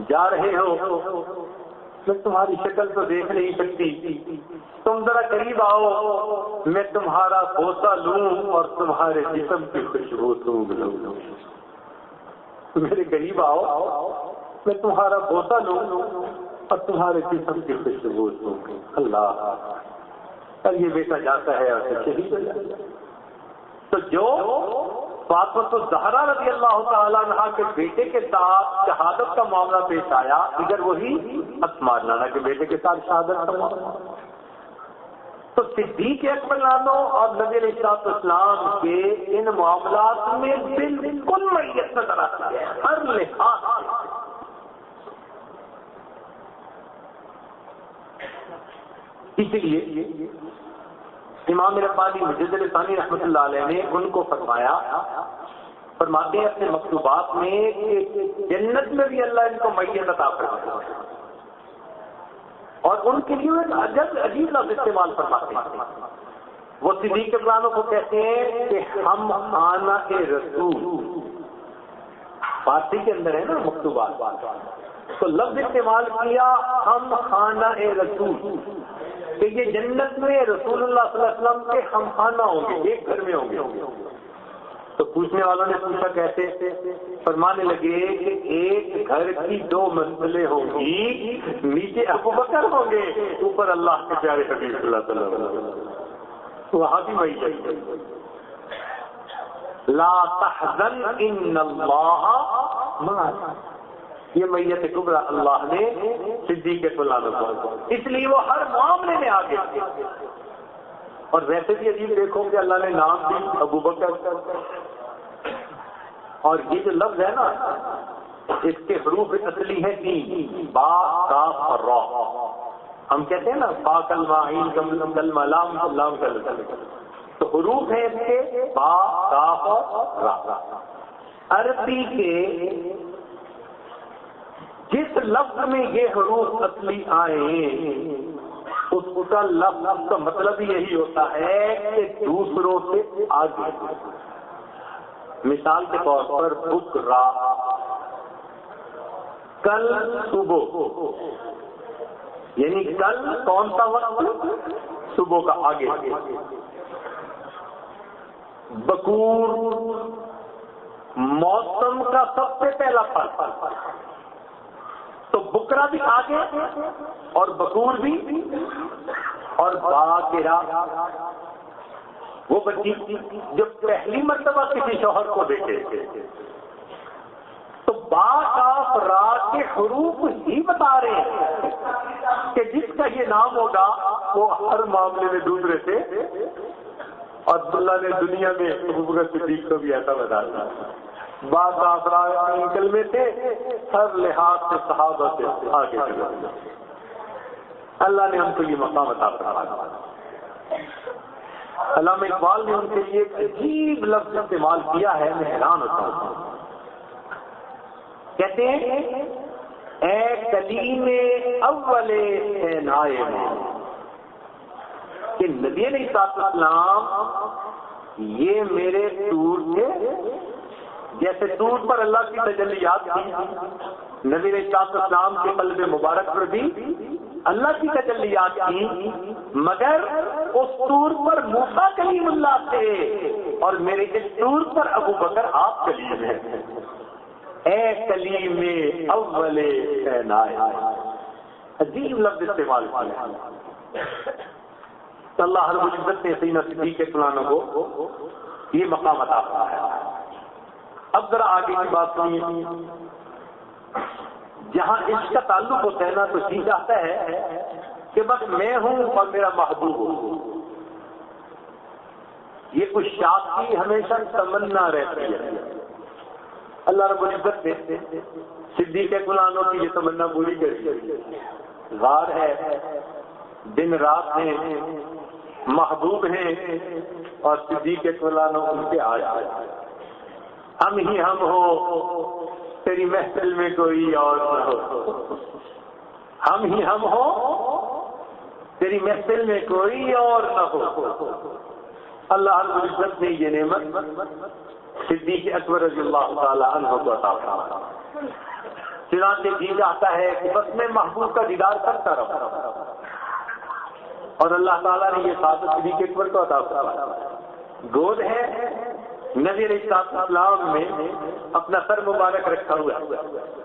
جا رہے ہو، میں تمہاری شکل تو دیکھ نہیں سکتی، تم ذرا قریب آؤ، میں تمہارا بوسہ لوں اور تمہارے جسم کی خوشبو سونگھ لوں۔ میرے قریب آؤ، میں تمہارا بوسہ لوں اور تمہارے جسم کی خوشبو سونگھ۔ اللہ، اور یہ بیٹا جاتا ہے اور شہید ہو جاتا ہے۔ تو جو فاطمہ الزہرا رضی اللہ تعالیٰ عنہا کے بیٹے کے ساتھ شہادت کا معاملہ پیش آیا، ادھر وہی اسماء لانا کے بیٹے کے ساتھ شہادت کا معاملہ۔ تو صدیق اکبر لانو اور نبی علیہ السلام کے ان معاملات میں بالکل میت نظر آتی ہے، ہر لحاظ سے۔ اسی لیے امام ربانی مجدد ثانی رحمۃ اللہ علیہ نے ان کو فرماتے ہیں اپنے مکتوبات میں کہ جنت میں بھی اللہ ان کو میت عطا فرمائے، اور ان کے لیے ایک عجیب لفظ استعمال فرماتے ہیں۔ وہ صدیق اکبر کو کہتے ہیں کہ ہم خانہ رسول، فارسی کے اندر ہے نا مکتوبات، تو لفظ استعمال کیا ہم خانہ رسول، کہ یہ جنت میں رسول اللہ صلی اللہ علیہ وسلم کے ہم خانہ ہوں گے، ایک گھر میں ہوں گے۔ تو پوچھنے والوں نے پوچھا کیسے؟ فرمانے لگے کہ ایک گھر کی 2 منزلیں ہوں گی، نیچے ابو بکر ہوں گے، اوپر اللہ کے پیارے حبیب صلی اللہ علیہ وسلم۔ وہاں بھی وہی ہے، لا تحزن ان اللہ معنا، یہ میت کبریٰ اللہ نے صدیق اکبر کو، اس لیے وہ ہر معاملے میں آگے۔ اور ویسے بھی عجیب دیکھو کہ اللہ نے نام دی ابو بکر، اور یہ جو لفظ ہے نا اس کے حروف اصلی ہے 3، با، کاف اور را۔ ہم کہتے ہیں نا با کلمہ، عین کلمہ، لام کلمہ، تو حروف ہیں اس کے با، کاف اور را۔ عربی کے جس لفظ میں یہ حروف اصلی آئے اس کا لفظ کا مطلب یہی ہوتا ہے کہ دوسروں سے آگے. مثال کے طور پر بکرا، کل صبح، یعنی کل کون سا وقت؟ صبح کا آگے. بکور، موسم کا سب سے پہلا پھل. تو بکرا بھی آگے اور بکور بھی، اور باقرا وہ بچی جو پہلی مرتبہ کسی شوہر کو دیکھے تو با کاف را کے حروف ہی بتا رہے ہیں کہ جس کا یہ نام ہوگا وہ ہر معاملے میں دوسرے سے. اور اللہ نے دنیا میں ابوبکر صدیق کو بھی ایسا بتا دیا. بعض افراد کلمے تھے ہر لحاظ سے صحابہ سے آگے چلے. اللہ نے ہم کو یہ مقام عطا فرمایا. علامہ اقبال نے ان کے لیے ایک عجیب لفظ استعمال کیا ہے، میں حیران ہوتا ہوں. کہتے ہیں اے کلیم اول نائے میں، کہ نبی علیہ السلام یہ میرے طور کے، جیسے طور پر اللہ کی تجلیات تھی، نبی علیہ السلام کے قلب مبارک پر بھی اللہ کی تجلیات تھی، مگر اس طور پر موسیٰ کلیم اللہ تھے اور میرے اس طور پر ابو بکر آپ کلیم ہیں. اے کلیم اول نائے، عجیب لفظ استعمال کیا. تو اللہ رب العزت نے سیدنا صدیق اکبر کو یہ مقام عطا فرمایا. اب ذرا آگے کی بات سنیے. جہاں اس کا تعلق ہوتا ہے نا تو جی چاہتا ہے کہ بس میں ہوں اور میرا محبوب ہوں. یہ کچھ شاخ کی ہمیشہ تمنا رہتی ہے. اللہ رب العزت نے صدیق اکبر کی یہ تمنا پوری کری. غار ہے، دن رات ہیں، محبوب ہیں، اور صدیق اکبر ان کے آج ہم ہی ہم ہو، تیری محفل میں کوئی اور نہ ہو. ہم ہی ہم ہو، تیری محفل میں کوئی اور نہ ہو. اللہ رب العزت نے یہ نعمت صدیق اکبر رضی اللہ تعالی عنہ کو عطا فرمایا. چنانچہ جی چاہتا ہے کہ بس میں محبوب کا دیدار کرتا رہوں، اور اللہ تعالیٰ نے یہ سعادت صدیق اکبر کو عطا فرمایا. گود ہے نبی علیہ السلام میں اپنا سر مبارک رکھا ہوا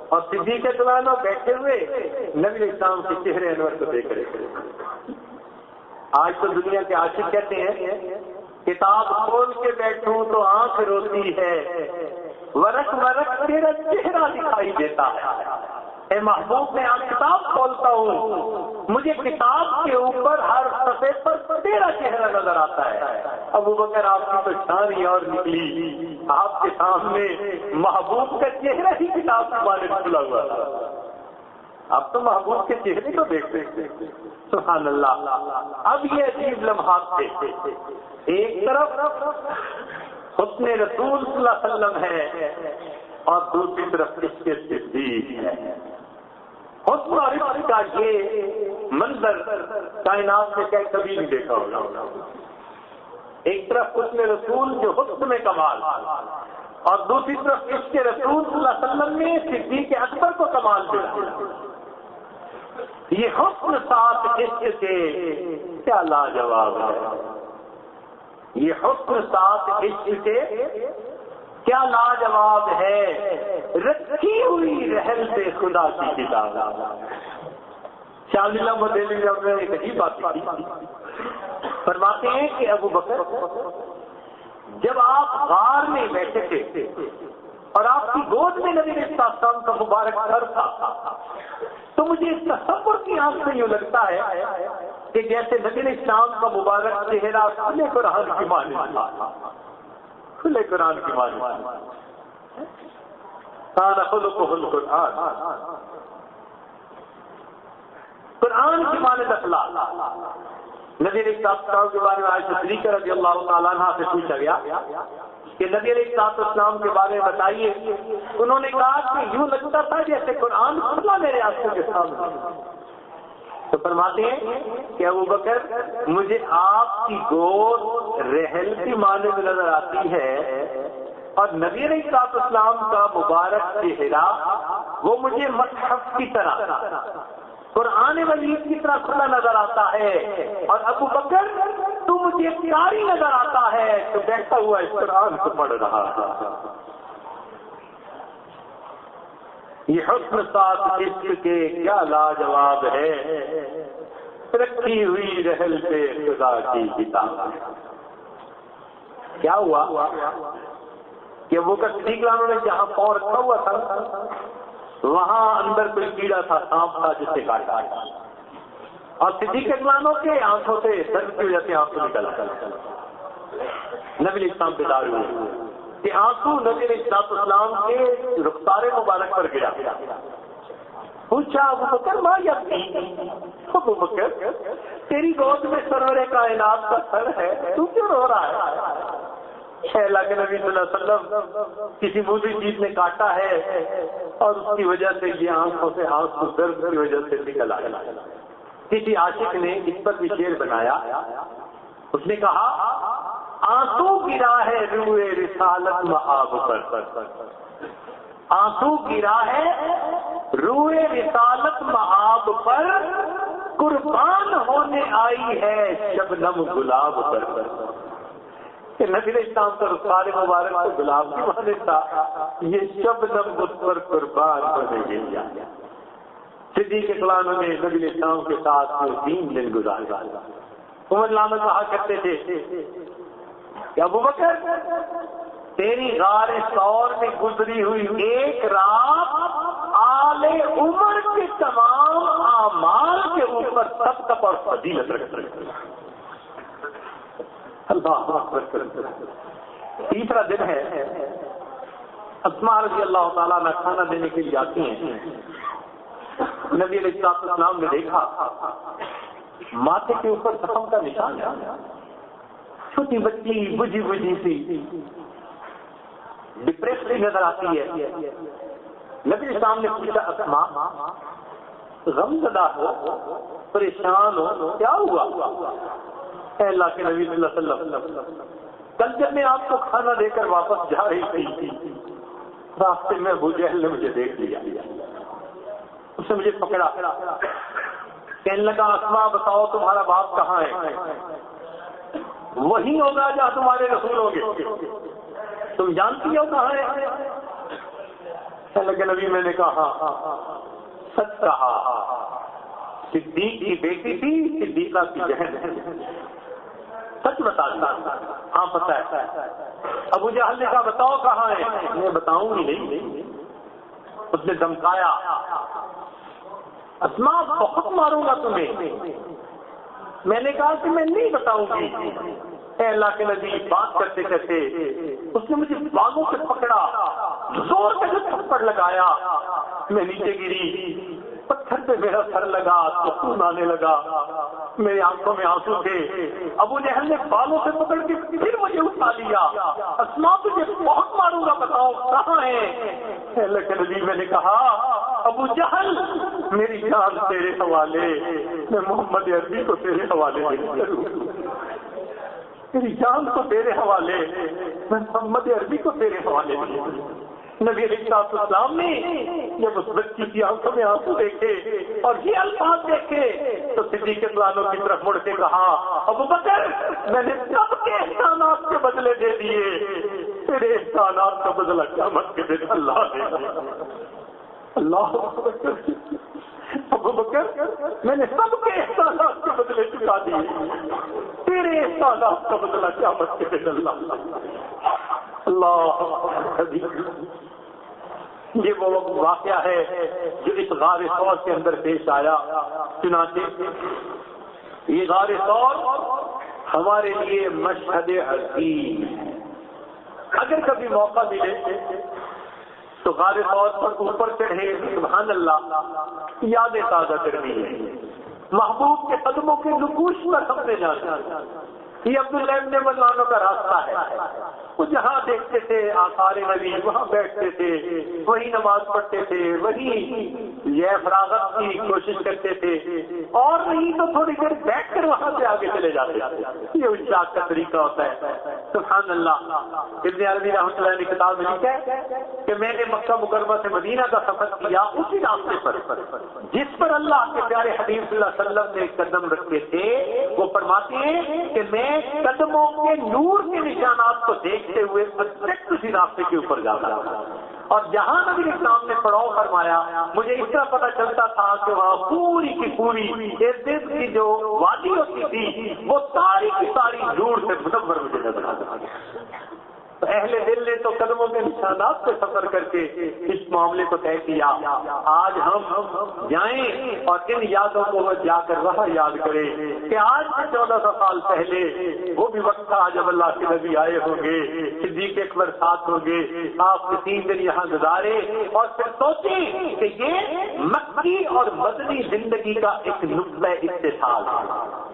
اور صدیق اکبر بیٹھے ہوئے نبی علیہ السلام کے چہرے انور کو دیکھ رہے. آج تو دنیا کے عاشق کہتے ہیں کتاب کھول کے بیٹھوں تو آنکھ روتی ہے، ورق ورق تیرا چہرہ دکھائی دیتا ہے. اے محبوب میں آج کتاب کھولتا ہوں، مجھے کتاب کے اوپر ہر صفحے پر تیرا چہرہ نظر آتا ہے. ابو بکر آپ کی تو شان ہی اور نکلی، آپ کے سامنے محبوب کا چہرہ ہی کتاب کے بارے میں کھلا ہوا تھا. اب تو محبوب کے چہرے کو دیکھتے ہیں. سبحان اللہ. اب یہ عجیب لمحات تھے. ایک طرف حسن رسول صلی اللہ علیہ وسلم ہے اور دوسری طرف اس کے صدیق ہے. حسن اور عشق کا یہ منظر کائنات میں کبھی نہیں دیکھا ہوگا. ایک طرف حسن رسول جو حسن میں کمال، اور دوسری طرف عشق رسول صلی اللہ علیہ وسلم میں صدیق اکبر کو کمال دیا. یہ حسن ساتھ عشق کے کیا لاجواب ہے. یہ حسن ساتھ عشق کے کیا لاجواب ہے. رکھی ہوئی رحل سے خدا کی کتاب. شاہ اللہ مدینی نے ایک عجیب بات کی. فرماتے ہیں کہ ابو بکر جب آپ غار میں بیٹھے تھے اور آپ کی گود میں نبی علیہ السلام کا مبارک سر تھا، تو مجھے اس تصور کی آنکھ سے یوں لگتا ہے کہ جیسے نبی علیہ السلام کا مبارک چہرہ کھلے قرآن کی مانند تھا. کھلے قرآن کی مانند. کان خلقہ القرآن، قرآن کی مانند اخلاق. نبی علیہ السلام کے بارے میں عائشہ صدیقہ رضی اللہ تعالیٰ عنہا سے پوچھا گیا کہ نبی علیہ السلام کے بارے میں بتائیے. انہوں نے کہا کہ یوں لگتا تھا جیسے قرآن کھلا میرے آنکھوں کے سامنے. تو فرماتے ہیں کہ ابو بکر مجھے آپ کی گود رحل کی معنی میں نظر آتی ہے اور نبی علیہ السلام کا مبارک چہرہ وہ مجھے مصحف کی طرح قرآن مجید کی طرح کھلا نظر آتا ہے، اور ابو بکر تو مجھے قاری نظر آتا ہے تو بیٹھا ہوا اس قرآن کو پڑھ رہا تھا۔ یہ حسن ساتھ عشق کے کیا لاجواب ہے، رکھی ہوئی رحل پہ خدا کی کتاب۔ کیا ہوا کہ وہ صدیق نے جہاں پاؤں رکھا ہوا تھا وہاں اندر کوئی کیڑا تھا، سانپ تھا جس سے کاٹا، اور صدیق کے آنکھوں سے درد کی وجہ سے آنسو نکلا۔ نبی اسلام بیدار ہوئے کہ آنسو نبی علیہ السلام کے رخسار مبارک پر گرا۔ پوچھا ابو بکر ماں یا ابو بکر تیری گود میں سرور کائنات کا سر ہے، تو کیوں رو رہا ہے؟ اللہ کے نبی صلی اللہ علیہ وسلم کسی بری چیز نے کاٹا ہے اور اس کی وجہ سے یہ آنکھوں سے آنسو درد کی وجہ سے نکل آیا۔ کسی عاشق نے اس پر بھی شعر بنایا، اس نے کہا آنسو گرا ہے روئے رسالت مآب پر، آنسو گرا ہے روئے رسالت مآب پر، قربان ہونے آئی ہے شبنم گلاب پر۔ کہ نبی اسلام کا رخسار مبارک تو گلاب کی مانند تھا، یہ شبنم اس پر قربان ہونے کے لیے آیا۔ صدیق اکرام نے نبی اسلام کے ساتھ 3 دن گزارے۔ عمر لامہ کہا کرتے تھے کہ ابو بکر تیری غار ثور میں گزری ہوئی ایک رات آل عمر کے تمام اعمال کے اوپر سبقت اور فضیلت رکھتی ہے۔ اللہ اکبر۔ تیسرا دن ہے، اسماء رضی اللہ تعالیٰ نے کھانا دینے کے لیے آتی ہیں۔ نبی علیہ السلام نے دیکھا ماتھے کے اوپر زخم کا نشان ہے، چھوٹی بچی بجھی بجھی سی ڈپریس نظر آتی ہے۔ نبی السلام نے پوچھا اسماء غم زدہ ہو، پریشان ہو، کیا ہوا؟ اے اللہ کے نبی صلی اللہ علیہ وسلم کل جب میں آپ کو کھانا دے کر واپس جا رہی تھی راستے میں ابو جہل نے مجھے دیکھ لیا، اس نے مجھے پکڑا، کہنے لگا اسماء بتاؤ تمہارا باپ کہاں ہے؟ وہی ہوگا جہاں تمہارے رسول ہوں گے، تم جانتی ہو کہاں ہے؟ کہنے لگا نبی میں نے کہا سچ کہا، صدیق کی بیٹی تھی، صدیقہ کی بہن ہے، سچ بتاتا۔ ہاں پتہ ہے۔ ابو جہل نے کہا بتاؤ کہاں ہے؟ میں بتاؤں گی نہیں۔ اس نے دمکایا اسماء بہت ماروں گا تمہیں۔ میں نے کہا کہ میں نہیں بتاؤں گی۔ اے اللہ کے نبی بات کرتے کرتے اس نے مجھے باغوں سے پکڑا، زور سے تھپڑ لگایا، میں نیچے گری، پتھر پہ میرا سر لگا تو خون آنے لگا، میری آنکھوں میں آنسو تھے۔ ابو جہل نے بالوں سے پکڑ کے پھر مجھے اٹھا لیا، اسماء تجھے بہت ماروں گا بتاؤ کہاں ہے؟ اللہ کے نبی میں نے کہا ابو جہل میری جان تیرے حوالے، میں محمد عربی کو تیرے حوالے کروں، میری جان کو تیرے حوالے، میں محمد عربی کو تیرے حوالے کروں۔ نبی علیہ السلام نے جب اس بچی کی آنکھوں میں آنسو دیکھے اور یہ الفاظ دیکھے تو صدیق اکرام کی طرف مڑ کے کہا ابو بکر میں نے سب کے احسانات کے بدلے دے دیے، تیرے احسانات کا بدلہ قیامت کے دن اللہ دے گا۔ اللہ ابو بکر میں نے سب کے احسانات کے بدلے چکا دیے، تیرے احسانات کا بدلہ قیامت کے دن اللہ۔ یہ وہ واقعہ ہے جو اس غار ثور کے اندر پیش آیا۔ چنانچہ یہ غار ثور ہمارے لیے مشہد عظیم ہے۔ اگر کبھی موقع ملے تو غار ثور پر اوپر چڑھے، سبحان اللہ، یادیں تازہ کرنی ہے، محبوب کے قدموں کے نقوش پر ہم نے جانا، یہ عبداللہ ابن ملانوں کا راستہ ہے. وہ جہاں دیکھتے تھے آثار نبی وہاں بیٹھتے تھے, وہی نماز پڑھتے تھے, وہی یہ فراغت کی کوشش کرتے تھے, اور نہیں تو تھوڑی دیر بیٹھ کر وہاں سے آگے چلے جاتے تھے. یہ اشتیاق کا طریقہ ہوتا ہے. سبحان اللہ. ابن عربی رحمۃ اللہ نے کتاب میں لکھا ہے کہ میں نے مکہ مکرمہ سے مدینہ کا سفر کیا اسی راستے پر جس پر اللہ کے پیارے حبیب صلی اللہ علیہ وسلم نے قدم رکھے تھے. وہ فرماتے ہیں کہ میں قدموں کے نور کے نشانات کو دیکھتے ہوئے پرفیکٹ اسی راستے کے اوپر جاتا تھا, اور جہاں نبی اسلام نے پڑاؤ فرمایا مجھے اس طرح پتہ چلتا تھا کہ وہاں پوری کی پوری ارد کی جو وادی ہوتی تھی وہ ساری کی ساری نور سے منور مجھے نظر آتا تھا. اہل دل نے تو قدموں کے نشانات سے سفر کر کے اس معاملے کو طے کیا. آج ہم جائیں اور ان یادوں کو جا کر وہاں یاد کریں کہ آج سے 1400 سال پہلے وہ بھی وقت تھا جب اللہ کے نبی آئے ہوں گے, صدیق اکبر ساتھ ہوں گے, آپ نے 3 دن یہاں گزارے, اور پھر سوچیں کہ یہ مکی اور مدنی زندگی کا ایک نقطہ اتصال ہے.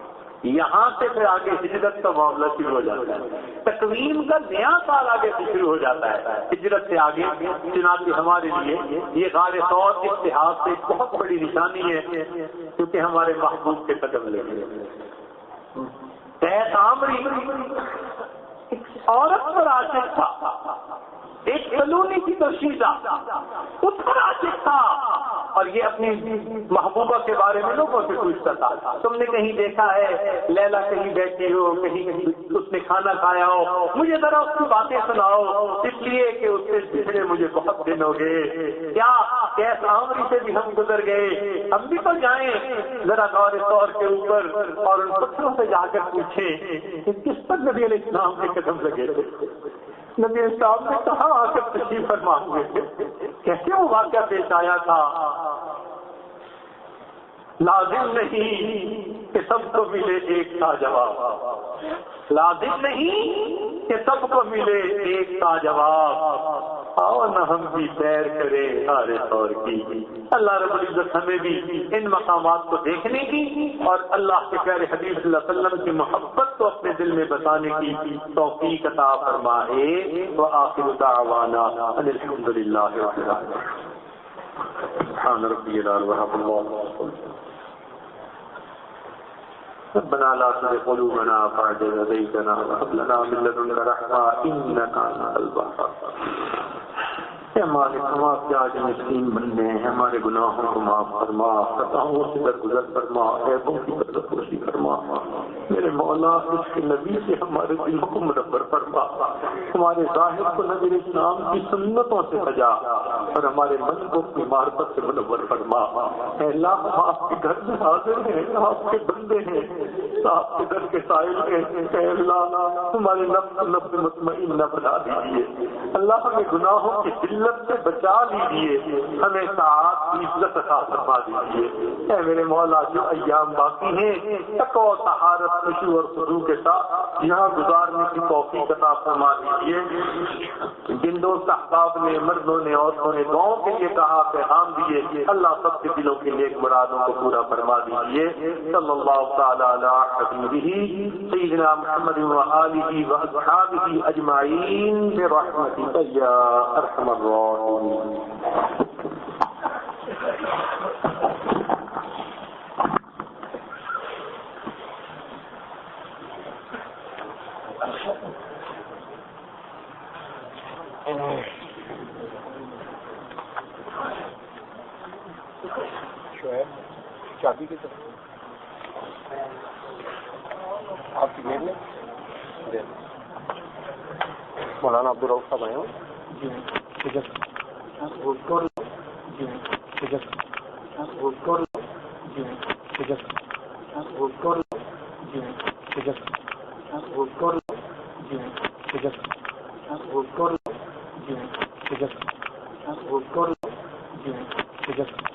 یہاں سے پھر آگے ہجرت کا معاملہ شروع ہو جاتا ہے. تقویم کا نیا سال آگے سے شروع ہو جاتا ہے ہجرت سے آگے. چنانچہ ہمارے لیے یہ غار ثور اتحاد سے ایک بہت بڑی نشانی ہے کیونکہ ہمارے محبوب کے قدم لگے. قیس عامری ایک عورت پر عاشق تھا, ایک کلونی کی تو شیزہ اس پر عاشق تھا, اور یہ اپنی محبوبہ کے بارے میں لوگوں سے پوچھتا تھا تم نے کہیں دیکھا ہے لیلا کہیں بیٹھی ہو, کہیں اس نے کھانا کھایا ہو, مجھے ذرا اس کی باتیں سناؤ, اس لیے کہ اس سے بچھڑے مجھے بہت دن ہو گئے. کیا قیس عامری سے بھی ہم گزر گئے, ہم بھی تو جائیں ذرا غار ثور کے اوپر اور ان پتھروں سے جا کر پوچھیں کہ کس پر نبی علیہ السلام کے قدم لگے تھے. نبی صاحب نے کہاں آ کر تشریف فرما ہوئے تھے, کیسے وہ واقعہ پیش آیا تھا. لازم نہیں کہ سب کو ملے ایک سا جواب, لازم نہیں کہ سب کو ملے ایک سا جواب. آؤ نہ ہم بھی سیر کریں غار ثور کی. اللہ رب العزت ہمیں بھی ان مقامات کو دیکھنے کی اور اللہ کے پیارے حبیب صلی اللہ علیہ وسلم کی محبت کو اپنے دل میں بسانے کی توفیق عطا فرمائے. وآخر دعوانا ان الحمد للہ رب العالمین. سبحان ربی العظیم. ربنا لا تزغ قلوبنا بعد إذ هديتنا وهب لنا من لدنك رحمة إنك أنت الوهاب. ہمارے سماج کے آج مسکین بندے ہیں, ہمارے گناہوں کو معاف فرما, خطاؤں سے درگزر فرما, عیبوں کی پردپوشی فرما. میرے مولا اس کے نبی سے ہمارے دلوں کو منور فرما, ہمارے ظاہر کو نبی اسلام کی سنتوں سے سجا اور ہمارے من کو اپنی معرفت سے منور فرما. اے اللہ ہم آپ کے گھر میں حاضر ہیں, آپ کے بندے ہیں, آپ کے در کے سائل ہیں. اے اللہ ہمارے نفس مطمئنہ بنا دیجیے. اللہ ہمیں گناہوں کی ذلت سے بچا لیجیے, ہمیں سعادت کی عزت عطا فرما دیجیے. اے میرے مولا جو ایام باقی ہیں تقوی طہارت خشوع اور خضوع کے ساتھ یہاں گزارنے کی توفیق عطا فرما دیجیے. جن دوست احباب نے, مردوں نے, عورتوں نے دعاؤں کے لیے کہا, پیغام دیے, اللہ سب کے دلوں کی نیک مرادوں کو پورا فرما دیجیے. صلی اللہ تعالی علی حبیبہ سیدنا محمد و آلہ و اصحابہ اجمعین برحمتک یا ارحم الراحمین. شادی کی طرف آپ کی میل میں مولانا عبدالرؤف صاحب آئے ہوں. جی